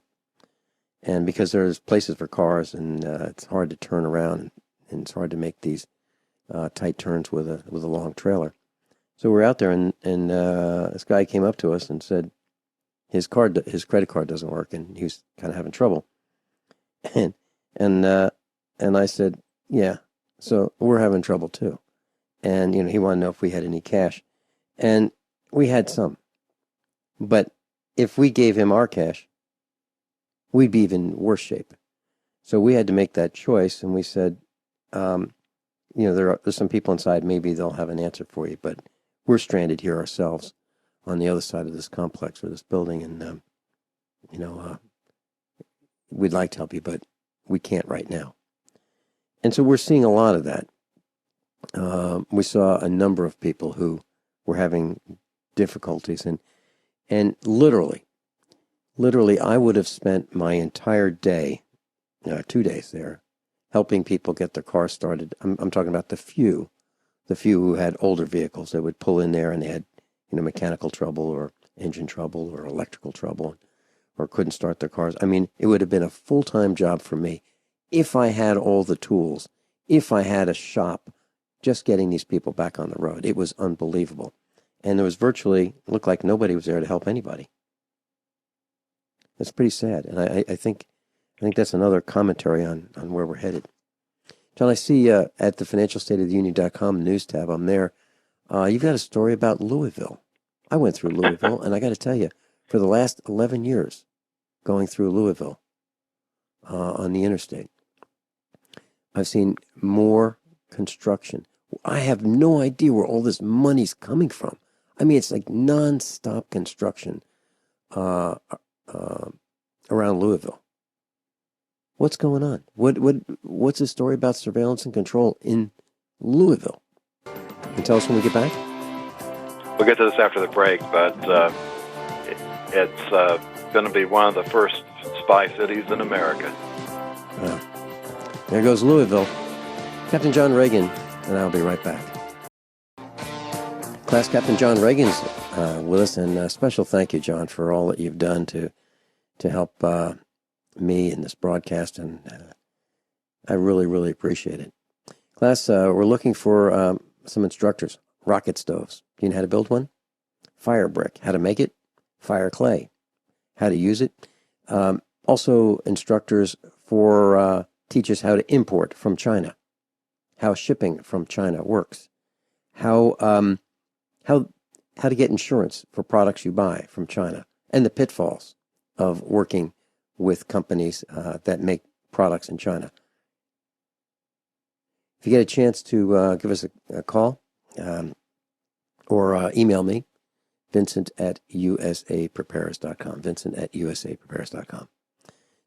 C: And because there's places for cars, and it's hard to turn around, and it's hard to make these tight turns with a long trailer. So we're out there, and this guy came up to us and said his credit card doesn't work, and he was kind of having trouble. And I said, yeah, so we're having trouble too. And he wanted to know if we had any cash, and we had some. But if we gave him our cash, we'd be even worse shape. So we had to make that choice, and we said, there's some people inside, maybe they'll have an answer for you, but we're stranded here ourselves on the other side of this complex or this building, and, we'd like to help you, but we can't right now. And so we're seeing a lot of that. We saw a number of people who were having difficulties, and literally, I would have spent my entire day, 2 days there, helping people get their cars started. I'm talking about the few who had older vehicles that would pull in there and they had, mechanical trouble or engine trouble or electrical trouble or couldn't start their cars. I mean, it would have been a full-time job for me if I had all the tools, if I had a shop, just getting these people back on the road. It was unbelievable. And there was looked like nobody was there to help anybody. That's pretty sad. And I think that's another commentary on where we're headed. John, I see at the financialstateoftheunion.com news tab, I'm there. You've got a story about Louisville. I went through Louisville, and I got to tell you, for the last 11 years, going through Louisville on the interstate, I've seen more construction. I have no idea where all this money's coming from. I mean, it's like nonstop construction around Louisville. What's going on? What's the story about surveillance and control in Louisville? Can you tell us when we get back?
D: We'll get to this after the break, but it's going to be one of the first spy cities in America.
C: There goes Louisville. Captain John Regan, and I'll be right back. Class Captain John Regan's with us, and a special thank you, John, for all that you've done to help me in this broadcast, and I really, really appreciate it. Class, we're looking for some instructors. Rocket stoves. Do you know how to build one? Fire brick. How to make it? Fire clay. How to use it? Also, instructors for teach us how to import from China, how shipping from China works, how to get insurance for products you buy from China, and the pitfalls of working with companies that make products in China. If you get a chance to give us a call or email me, Vincent at usaprepares.com. Vincent at usaprepares.com.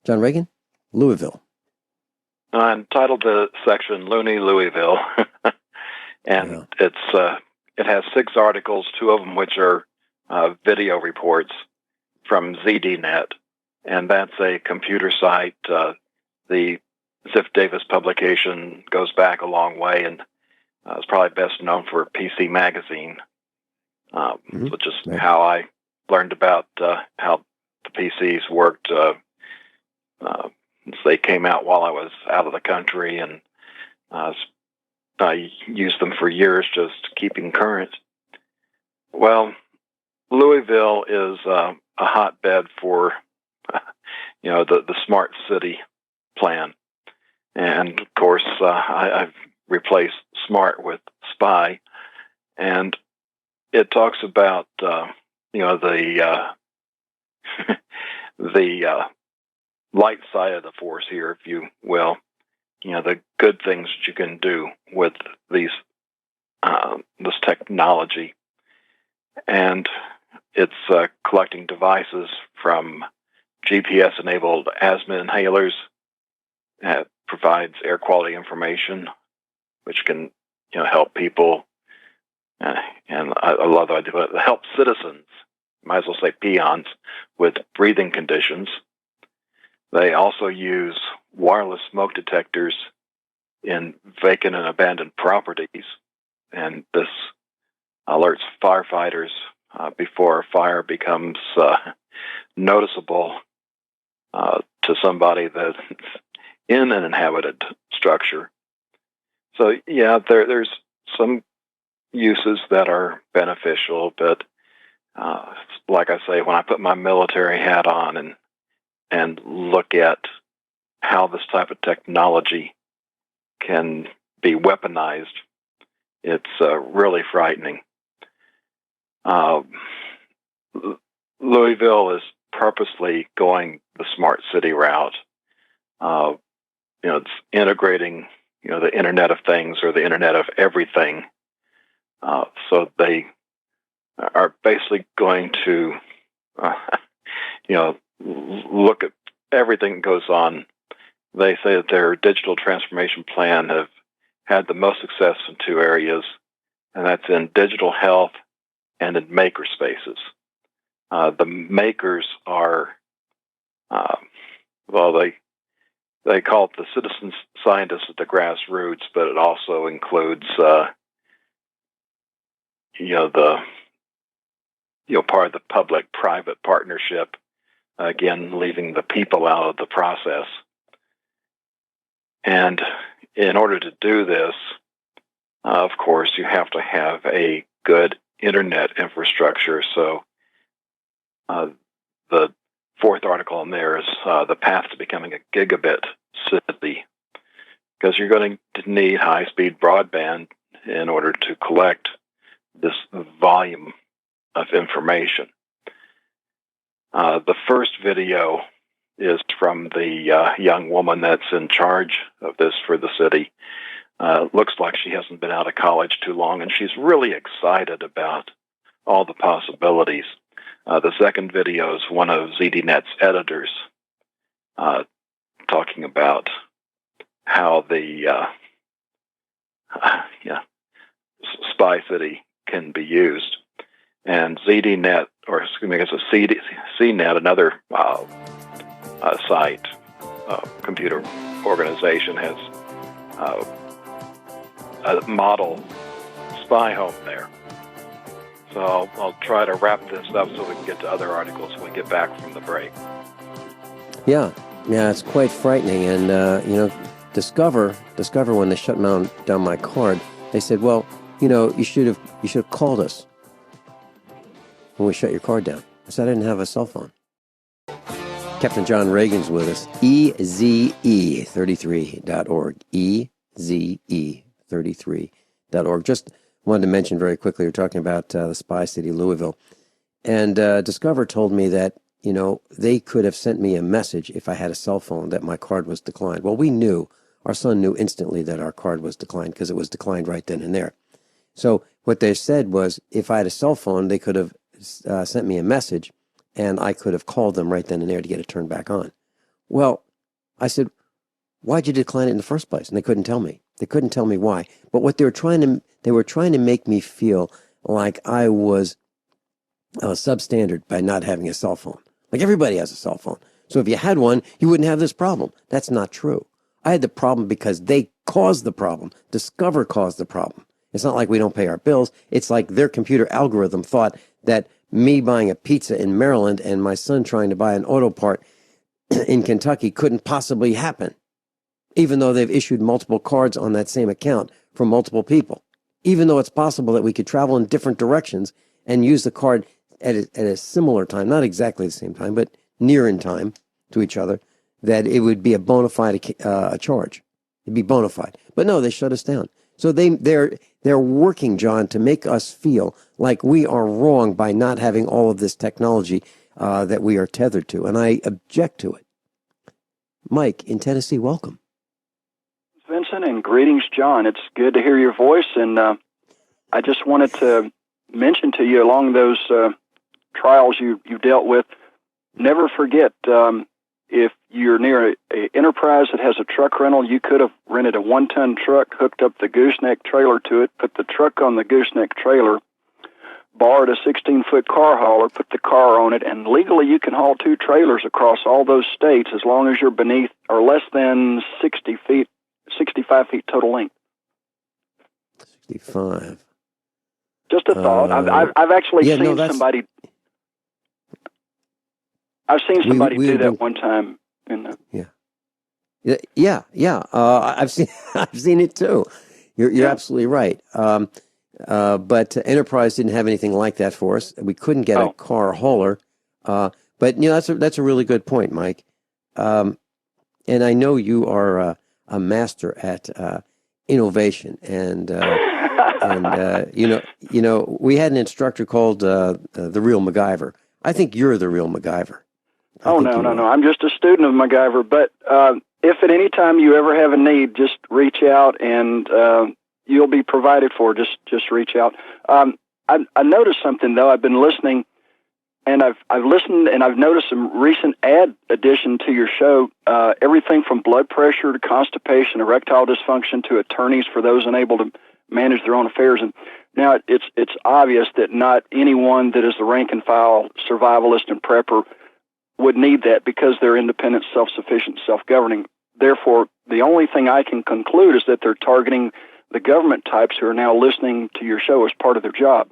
C: John Regan, Louisville.
D: I entitled the section "Looney Louisville," and it has 6 articles, 2 of them which are video reports from ZDNet, and that's a computer site. The Ziff Davis publication goes back a long way, and it's probably best known for PC Magazine, which is how I learned about how the PCs worked. They came out while I was out of the country, and I used them for years, just keeping current. Well, Louisville is a hotbed for, the smart city plan. And of course, I've replaced smart with spy, and it talks about the light side of the force here, if you will. The good things that you can do with this technology. And collecting devices from GPS-enabled asthma inhalers that provides air quality information, which can help people. And I love the idea, but help citizens, might as well say peons, with breathing conditions. They also use wireless smoke detectors in vacant and abandoned properties, and this alerts firefighters before a fire becomes noticeable to somebody that's in an inhabited structure. So, yeah, there's some uses that are beneficial, but like I say, when I put my military hat on and look at how this type of technology can be weaponized, it's really frightening. Louisville is purposely going the smart city route. It's integrating, the Internet of Things or the Internet of Everything. So they are basically going to, look at everything that goes on. They say that their digital transformation plan have had the most success in two areas, and that's in digital health and in maker spaces. The makers are, they call it the citizen scientists at the grassroots, but it also includes, part of the public-private partnership, again, leaving the people out of the process. And in order to do this, of course, you have to have a good internet infrastructure. So the fourth article in there is the path to becoming a gigabit city, because you're going to need high-speed broadband in order to collect this volume of information. The first video is from the young woman that's in charge of this for the city. Looks like she hasn't been out of college too long, and she's really excited about all the possibilities. The second video is one of ZDNet's editors talking about how the Spy City can be used. And ZDNet, or excuse me, it's a CNET, another site, computer organization, has a model spy home there. So I'll try to wrap this up so we can get to other articles when we get back from the break.
C: Yeah, it's quite frightening. And, Discover, when they shut down my card, they said, well, you should have called us when we shut your card down. I said I didn't have a cell phone. Captain John Regan's with us. EZE33.org. EZE33.org. Just wanted to mention very quickly, we're talking about the Spy City, Louisville. And Discover told me that, they could have sent me a message if I had a cell phone that my card was declined. Well, we knew, our son knew instantly that our card was declined because it was declined right then and there. So what they said was if I had a cell phone, they could have sent me a message and I could have called them right then and there to get it turned back on. Well, I said, why'd you decline it in the first place? And they couldn't tell me. They couldn't tell me why. But what they were trying to make me feel like I was substandard by not having a cell phone. Like everybody has a cell phone. So if you had one, you wouldn't have this problem. That's not true. I had the problem because they caused the problem. Discover caused the problem. It's not like we don't pay our bills. It's like their computer algorithm thought that me buying a pizza in Maryland and my son trying to buy an auto part in Kentucky couldn't possibly happen, even though they've issued multiple cards on that same account for multiple people, even though it's possible that we could travel in different directions and use the card at a similar time, not exactly the same time, but near in time to each other, that it would be a bona fide charge. It'd be bona fide. But no, they shut us down. So they're working, John, to make us feel like we are wrong by not having all of this technology that we are tethered to, and I object to it. Mike in Tennessee, welcome.
F: Vincent, and greetings, John. It's good to hear your voice, and I just wanted to mention to you along those trials you've dealt with, never forget, if you're near a enterprise that has a truck rental, you could have rented a 1-ton truck, hooked up the gooseneck trailer to it, put the truck on the gooseneck trailer, borrowed a 16-foot car hauler, put the car on it, and legally you can haul 2 trailers across all those states as long as you're beneath or less than 65 feet total length.
C: 65.
F: Just a thought. I've actually seen somebody. I've seen somebody do that one time.
C: I've seen it too. You're absolutely right. But Enterprise didn't have anything like that for us. We couldn't get a car hauler. But that's a really good point, Mike. And I know you are a master at innovation, and we had an instructor called the real MacGyver. I think you're the real MacGyver.
F: No. I'm just a student of MacGyver. But if at any time you ever have a need, just reach out and you'll be provided for. Just reach out. I noticed something though. I've been listening, and I've listened, and I've noticed some recent addition to your show. Everything from blood pressure to constipation, erectile dysfunction to attorneys for those unable to manage their own affairs. And now it's obvious that not anyone that is the rank and file survivalist and prepper would need that because they're independent, self-sufficient, self-governing. Therefore, the only thing I can conclude is that they're targeting the government types who are now listening to your show as part of their job.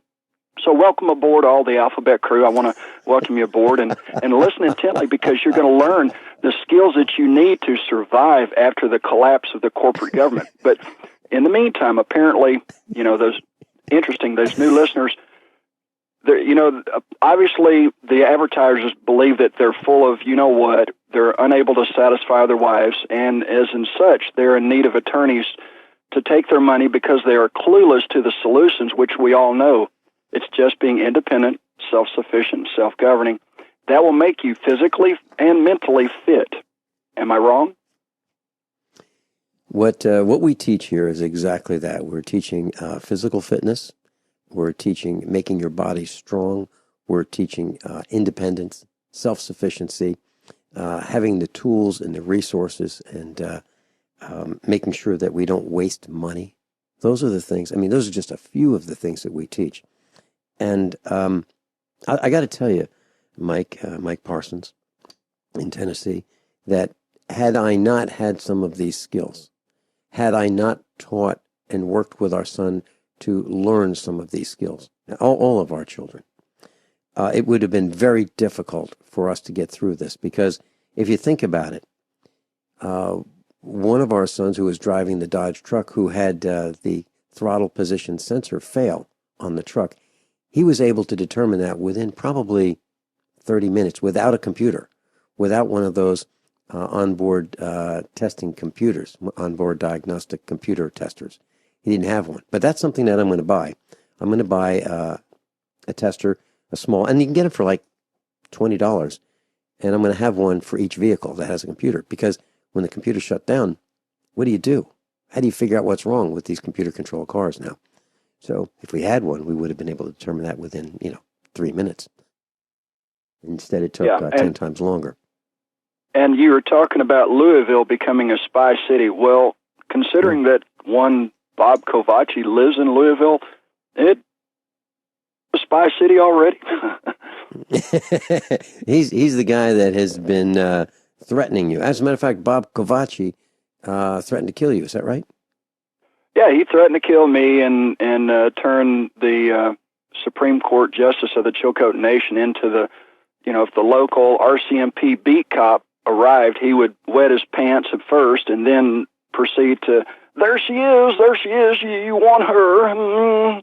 F: So welcome aboard, all the alphabet crew. I want to welcome you aboard and listen intently, because you're going to learn the skills that you need to survive after the collapse of the corporate government. But in the meantime, apparently, those new listeners, obviously the advertisers believe that they're full of, they're unable to satisfy their wives, and as in such, they're in need of attorneys to take their money because they are clueless to the solutions, which we all know. It's just being independent, self-sufficient, self-governing. That will make you physically and mentally fit. Am I wrong?
C: What we teach here is exactly that. We're teaching physical fitness. We're teaching making your body strong. We're teaching independence, self-sufficiency, having the tools and the resources, and making sure that we don't waste money. Those are the things. I mean, those are just a few of the things that we teach. And I got to tell you, Mike Parsons in Tennessee, that had I not had some of these skills, had I not taught and worked with our son to learn some of these skills, all of our children, it would have been very difficult for us to get through this. Because if you think about it, one of our sons who was driving the Dodge truck, who had the throttle position sensor fail on the truck, he was able to determine that within probably 30 minutes without a computer, without one of those onboard testing computers, onboard diagnostic computer testers. He didn't have one. But that's something that I'm going to buy. I'm going to buy a tester, a small, and you can get it for like $20, and I'm going to have one for each vehicle that has a computer, because when the computer shut down, what do? How do you figure out what's wrong with these computer-controlled cars now? So if we had one, we would have been able to determine that within, 3 minutes. Instead, it took 10 times longer.
F: And you were talking about Louisville becoming a spy city. Well, considering that one Bob Kovacci lives in Louisville, it's a spy city already.
C: He's the guy that has been threatening you. As a matter of fact, Bob Kovacci threatened to kill you. Is that right?
F: Yeah, he threatened to kill me and turn the Supreme Court Justice of the Chilcote Nation into the, if the local RCMP beat cop arrived, he would wet his pants at first and then proceed to, there she is, you want her.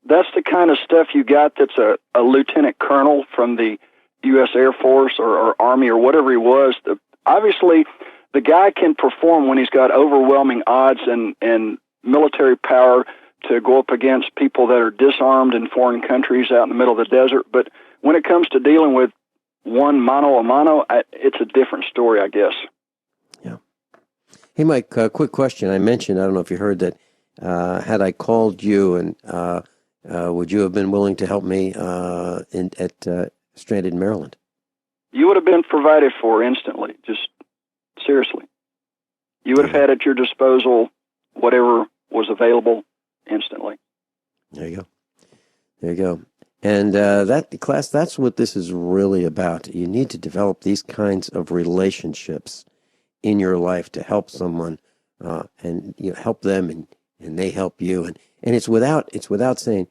F: That's the kind of stuff you got that's a lieutenant colonel from the U.S. Air Force or Army or whatever he was. Obviously, the guy can perform when he's got overwhelming odds and military power to go up against people that are disarmed in foreign countries out in the middle of the desert. But when it comes to dealing with one mano a mano, it's a different story, I guess.
C: Yeah. Hey, Mike, quick question. I mentioned, I don't know if you heard that, had I called you and would you have been willing to help me stranded in Maryland?
F: You would have been provided for instantly, just seriously. You would have had at your disposal whatever was available instantly.
C: There you go. There you go. And that's what this is really about. You need to develop these kinds of relationships in your life to help someone, and help them, and they help you. And it's without saying,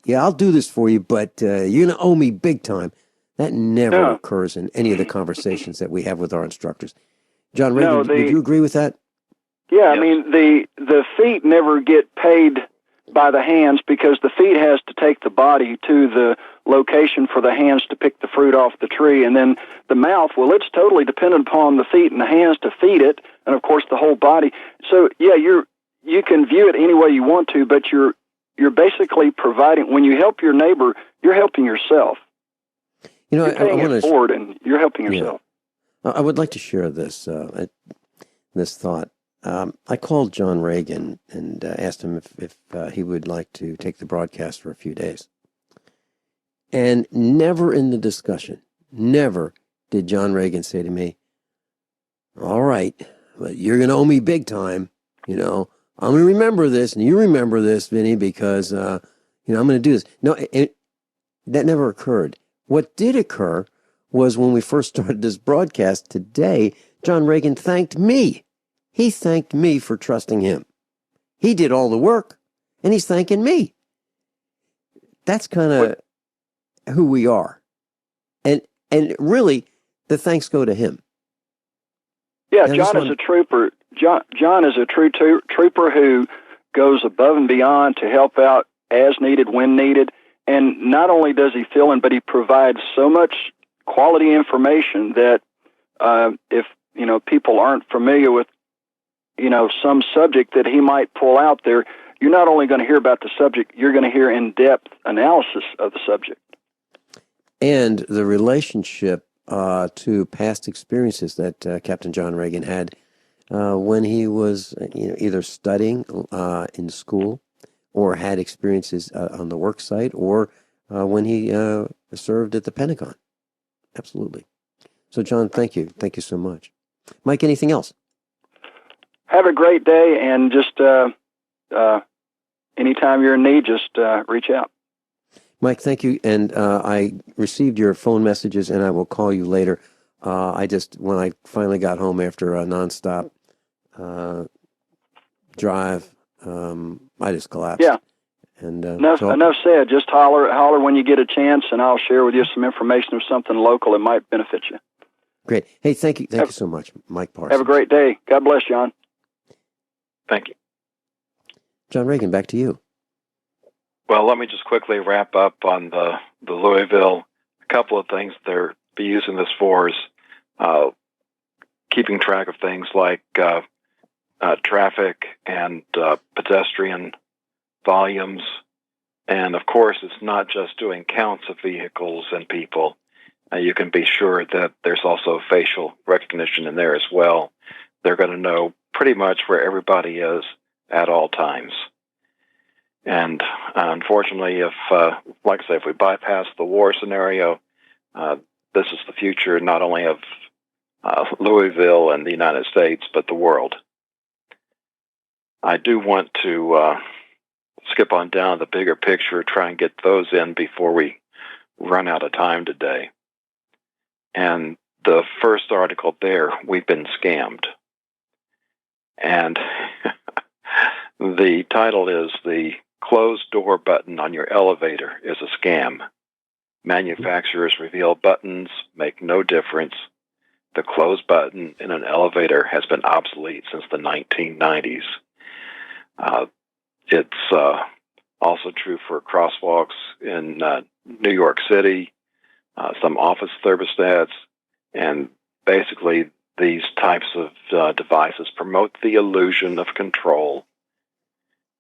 C: yeah, I'll do this for you, but you're gonna owe me big time. That never occurs in any of the conversations that we have with our instructors. John Regan, would you agree with that?
F: Yeah, I mean, the feet never get paid by the hands because the feet has to take the body to the location for the hands to pick the fruit off the tree. And then the mouth, well, it's totally dependent upon the feet and the hands to feed it, and, of course, the whole body. So, yeah, you can view it any way you want to, but you're basically providing, when you help your neighbor, you're helping yourself. You're paying it forward, and you're helping yourself.
C: I would like to share this thought. I called John Regan and asked him if he would like to take the broadcast for a few days. And never in the discussion, never did John Regan say to me, all right, but you're going to owe me big time. I'm going to remember this, and you remember this, Vinny, because, I'm going to do this. No, that never occurred. What did occur was when we first started this broadcast today, John Regan thanked me. He thanked me for trusting him. He did all the work, and he's thanking me. That's kind of who we are. And really, the thanks go to him.
F: Yeah, John is a trooper. John is a true trooper who goes above and beyond to help out as needed, when needed. And not only does he fill in, but he provides so much quality information that if people aren't familiar with some subject that he might pull out there, you're not only going to hear about the subject, you're going to hear in-depth analysis of the subject.
C: And the relationship to past experiences that Captain John Regan had when he was either studying in school or had experiences on the work site or when he served at the Pentagon. Absolutely. So, John, thank you. Thank you so much. Mike, anything else?
F: Have a great day, and just anytime you're in need, just reach out.
C: Mike, thank you. And I received your phone messages, and I will call you later. When I finally got home after a nonstop drive, I just collapsed.
F: Yeah.
C: And
F: enough said. Just holler when you get a chance, and I'll share with you some information of something local that might benefit you.
C: Great. Hey, thank you so much, Mike Parsons.
F: Have a great day. God bless, John.
D: Thank you.
C: John Regan, back to you.
D: Well, let me just quickly wrap up on the Louisville. A couple of things they're be using this for is keeping track of things like traffic and pedestrian volumes. And, of course, it's not just doing counts of vehicles and people. You can be sure that there's also facial recognition in there as well. They're going to know pretty much where everybody is at all times. And unfortunately, if we bypass the war scenario, this is the future not only of Louisville and the United States, but the world. I do want to skip on down the bigger picture, try and get those in before we run out of time today. And the first article there, we've been scammed. And the title is "The Closed Door Button on Your Elevator is a Scam. Manufacturers reveal buttons make no difference. The close button in an elevator has been obsolete since the 1990s. It's also true for crosswalks in New York City, some office thermostats, and basically these types of devices promote the illusion of control.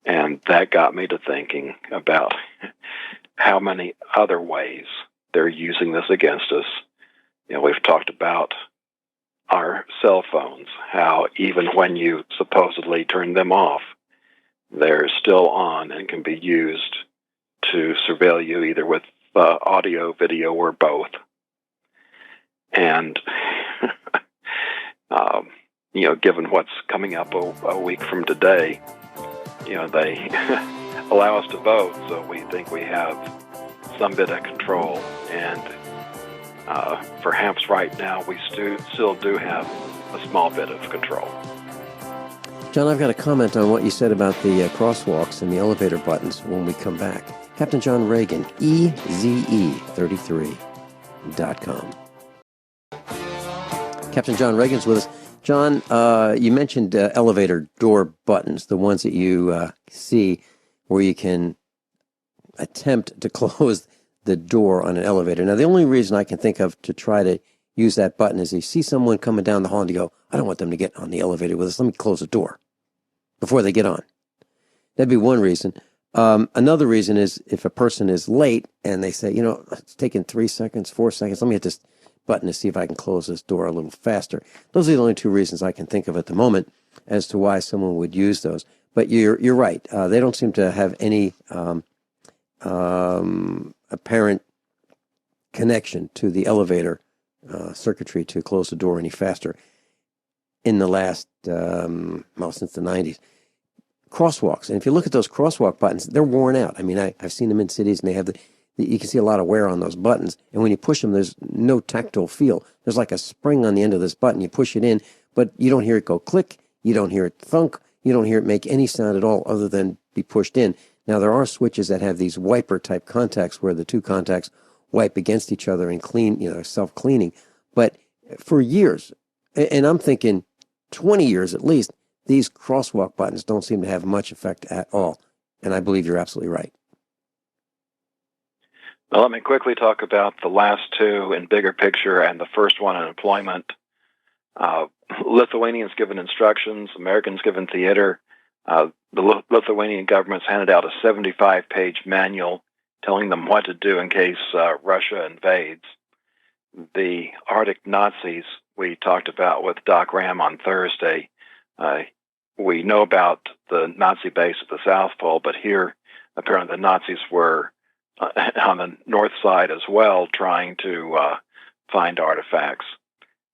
D: And that got me to thinking about how many other ways they're using this against us. We've talked about our cell phones, how even when you supposedly turn them off, they're still on and can be used to surveil you either with audio, video, or both. And, given what's coming up a week from today, they allow us to vote, so we think we have some bit of control. And perhaps right now we still do have a small bit of control.
C: John, I've got a comment on what you said about the crosswalks and the elevator buttons when we come back. Captain John Regan, EZE33.com. Captain John Regan's with us. John, you mentioned elevator door buttons, the ones that you see where you can attempt to close the door on an elevator. Now, the only reason I can think of to try to use that button is you see someone coming down the hall and you go, I don't want them to get on the elevator with us. Let me close the door before they get on. That'd be one reason. Another reason is if a person is late and they say, it's taking 3 seconds, 4 seconds, let me hit this button to see if I can close this door a little faster. Those are the only two reasons I can think of at the moment as to why someone would use those. But you're right. They don't seem to have any apparent connection to the elevator circuitry to close the door any faster in the last, since the 90s. Crosswalks. And if you look at those crosswalk buttons, they're worn out. I mean, I've seen them in cities, and they have you can see a lot of wear on those buttons. And when you push them, there's no tactile feel. There's like a spring on the end of this button. You push it in, but you don't hear it go click. You don't hear it thunk. You don't hear it make any sound at all other than be pushed in. Now, there are switches that have these wiper-type contacts where the two contacts wipe against each other and clean, self-cleaning. But for years, and I'm thinking 20 years at least, these crosswalk buttons don't seem to have much effect at all. And I believe you're absolutely right.
D: Well, let me quickly talk about the last two in bigger picture and the first one in employment. Lithuanians given instructions, Americans given theater. The Lithuanian government's handed out a 75-page manual telling them what to do in case Russia invades. The Arctic Nazis we talked about with Doc Ram on Thursday. We know about the Nazi base at the South Pole, but here apparently the Nazis were on the north side as well, trying to find artifacts.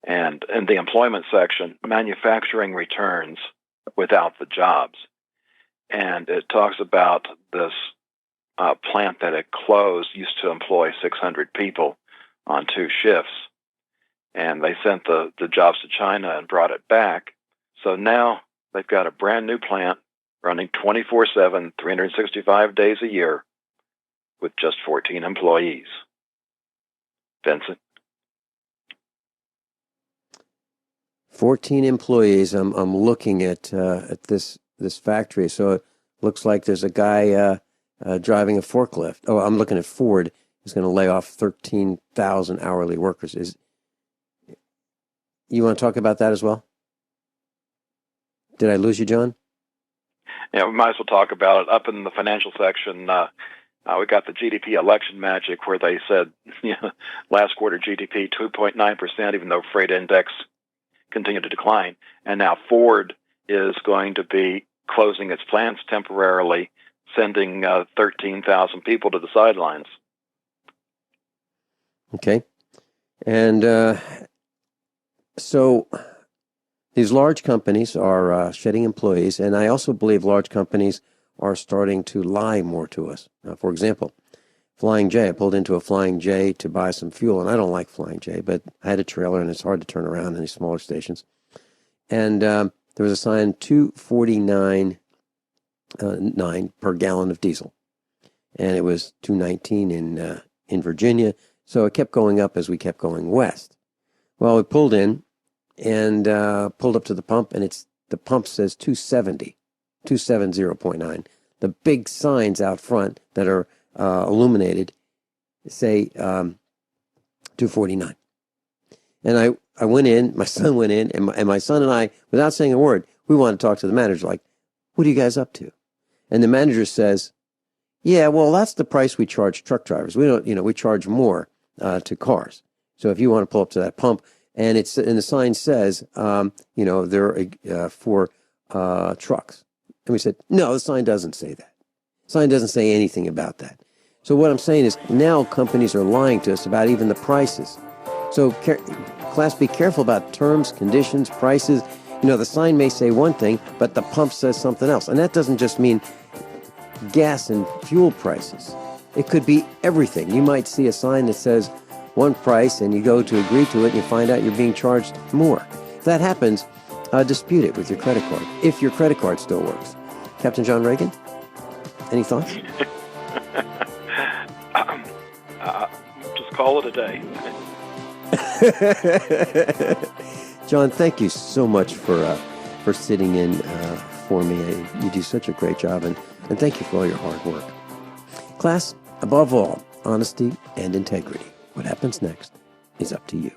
D: And in the employment section, manufacturing returns without the jobs. And it talks about this plant that had closed, used to employ 600 people on 2 shifts. And they sent the jobs to China and brought it back. So now they've got a brand new plant running 24/7, 365 days a year with just 14 employees. Vincent?
C: 14 employees. I'm looking at this factory. So it looks like there's a guy driving a forklift. Oh, I'm looking at Ford is going to lay off 13,000 hourly workers. You want to talk about that as well? Did I lose you, John?
D: Yeah, we might as well talk about it. Up in the financial section, we got the GDP election magic where they said last quarter GDP 2.9%, even though freight index continued to decline. And now Ford is going to be closing its plants temporarily, sending 13,000 people to the sidelines.
C: Okay. And so these large companies are shedding employees, and I also believe large companies are starting to lie more to us. For example, Flying J. I pulled into a Flying J to buy some fuel, and I don't like Flying J, but I had a trailer, and it's hard to turn around in these smaller stations. And there was a sign, $2.49.9 per gallon of diesel, and it was $2.19 in Virginia. So it kept going up as we kept going west. Well, we pulled in and pulled up to the pump, and the pump says 270.9. The big signs out front that are illuminated say 249. And I went in, my son went in, and my son and I, without saying a word, we wanted to talk to the manager, like, what are you guys up to? And the manager says, yeah, well, that's the price we charge truck drivers. We don't, we charge more to cars. So if you want to pull up to that pump, and the sign says, they're for trucks. And we said, no, the sign doesn't say that. The sign doesn't say anything about that. So what I'm saying is now companies are lying to us about even the prices. So class, be careful about terms, conditions, prices. You know, the sign may say one thing, but the pump says something else. And that doesn't just mean gas and fuel prices. It could be everything. You might see a sign that says one price and you go to agree to it and you find out you're being charged more. If that happens, dispute it with your credit card, if your credit card still works. Captain John Regan, any thoughts?
G: Just call it a day.
C: John, thank you so much for sitting in for me. You do such a great job, and thank you for all your hard work. Class, above all, honesty and integrity. What happens next is up to you.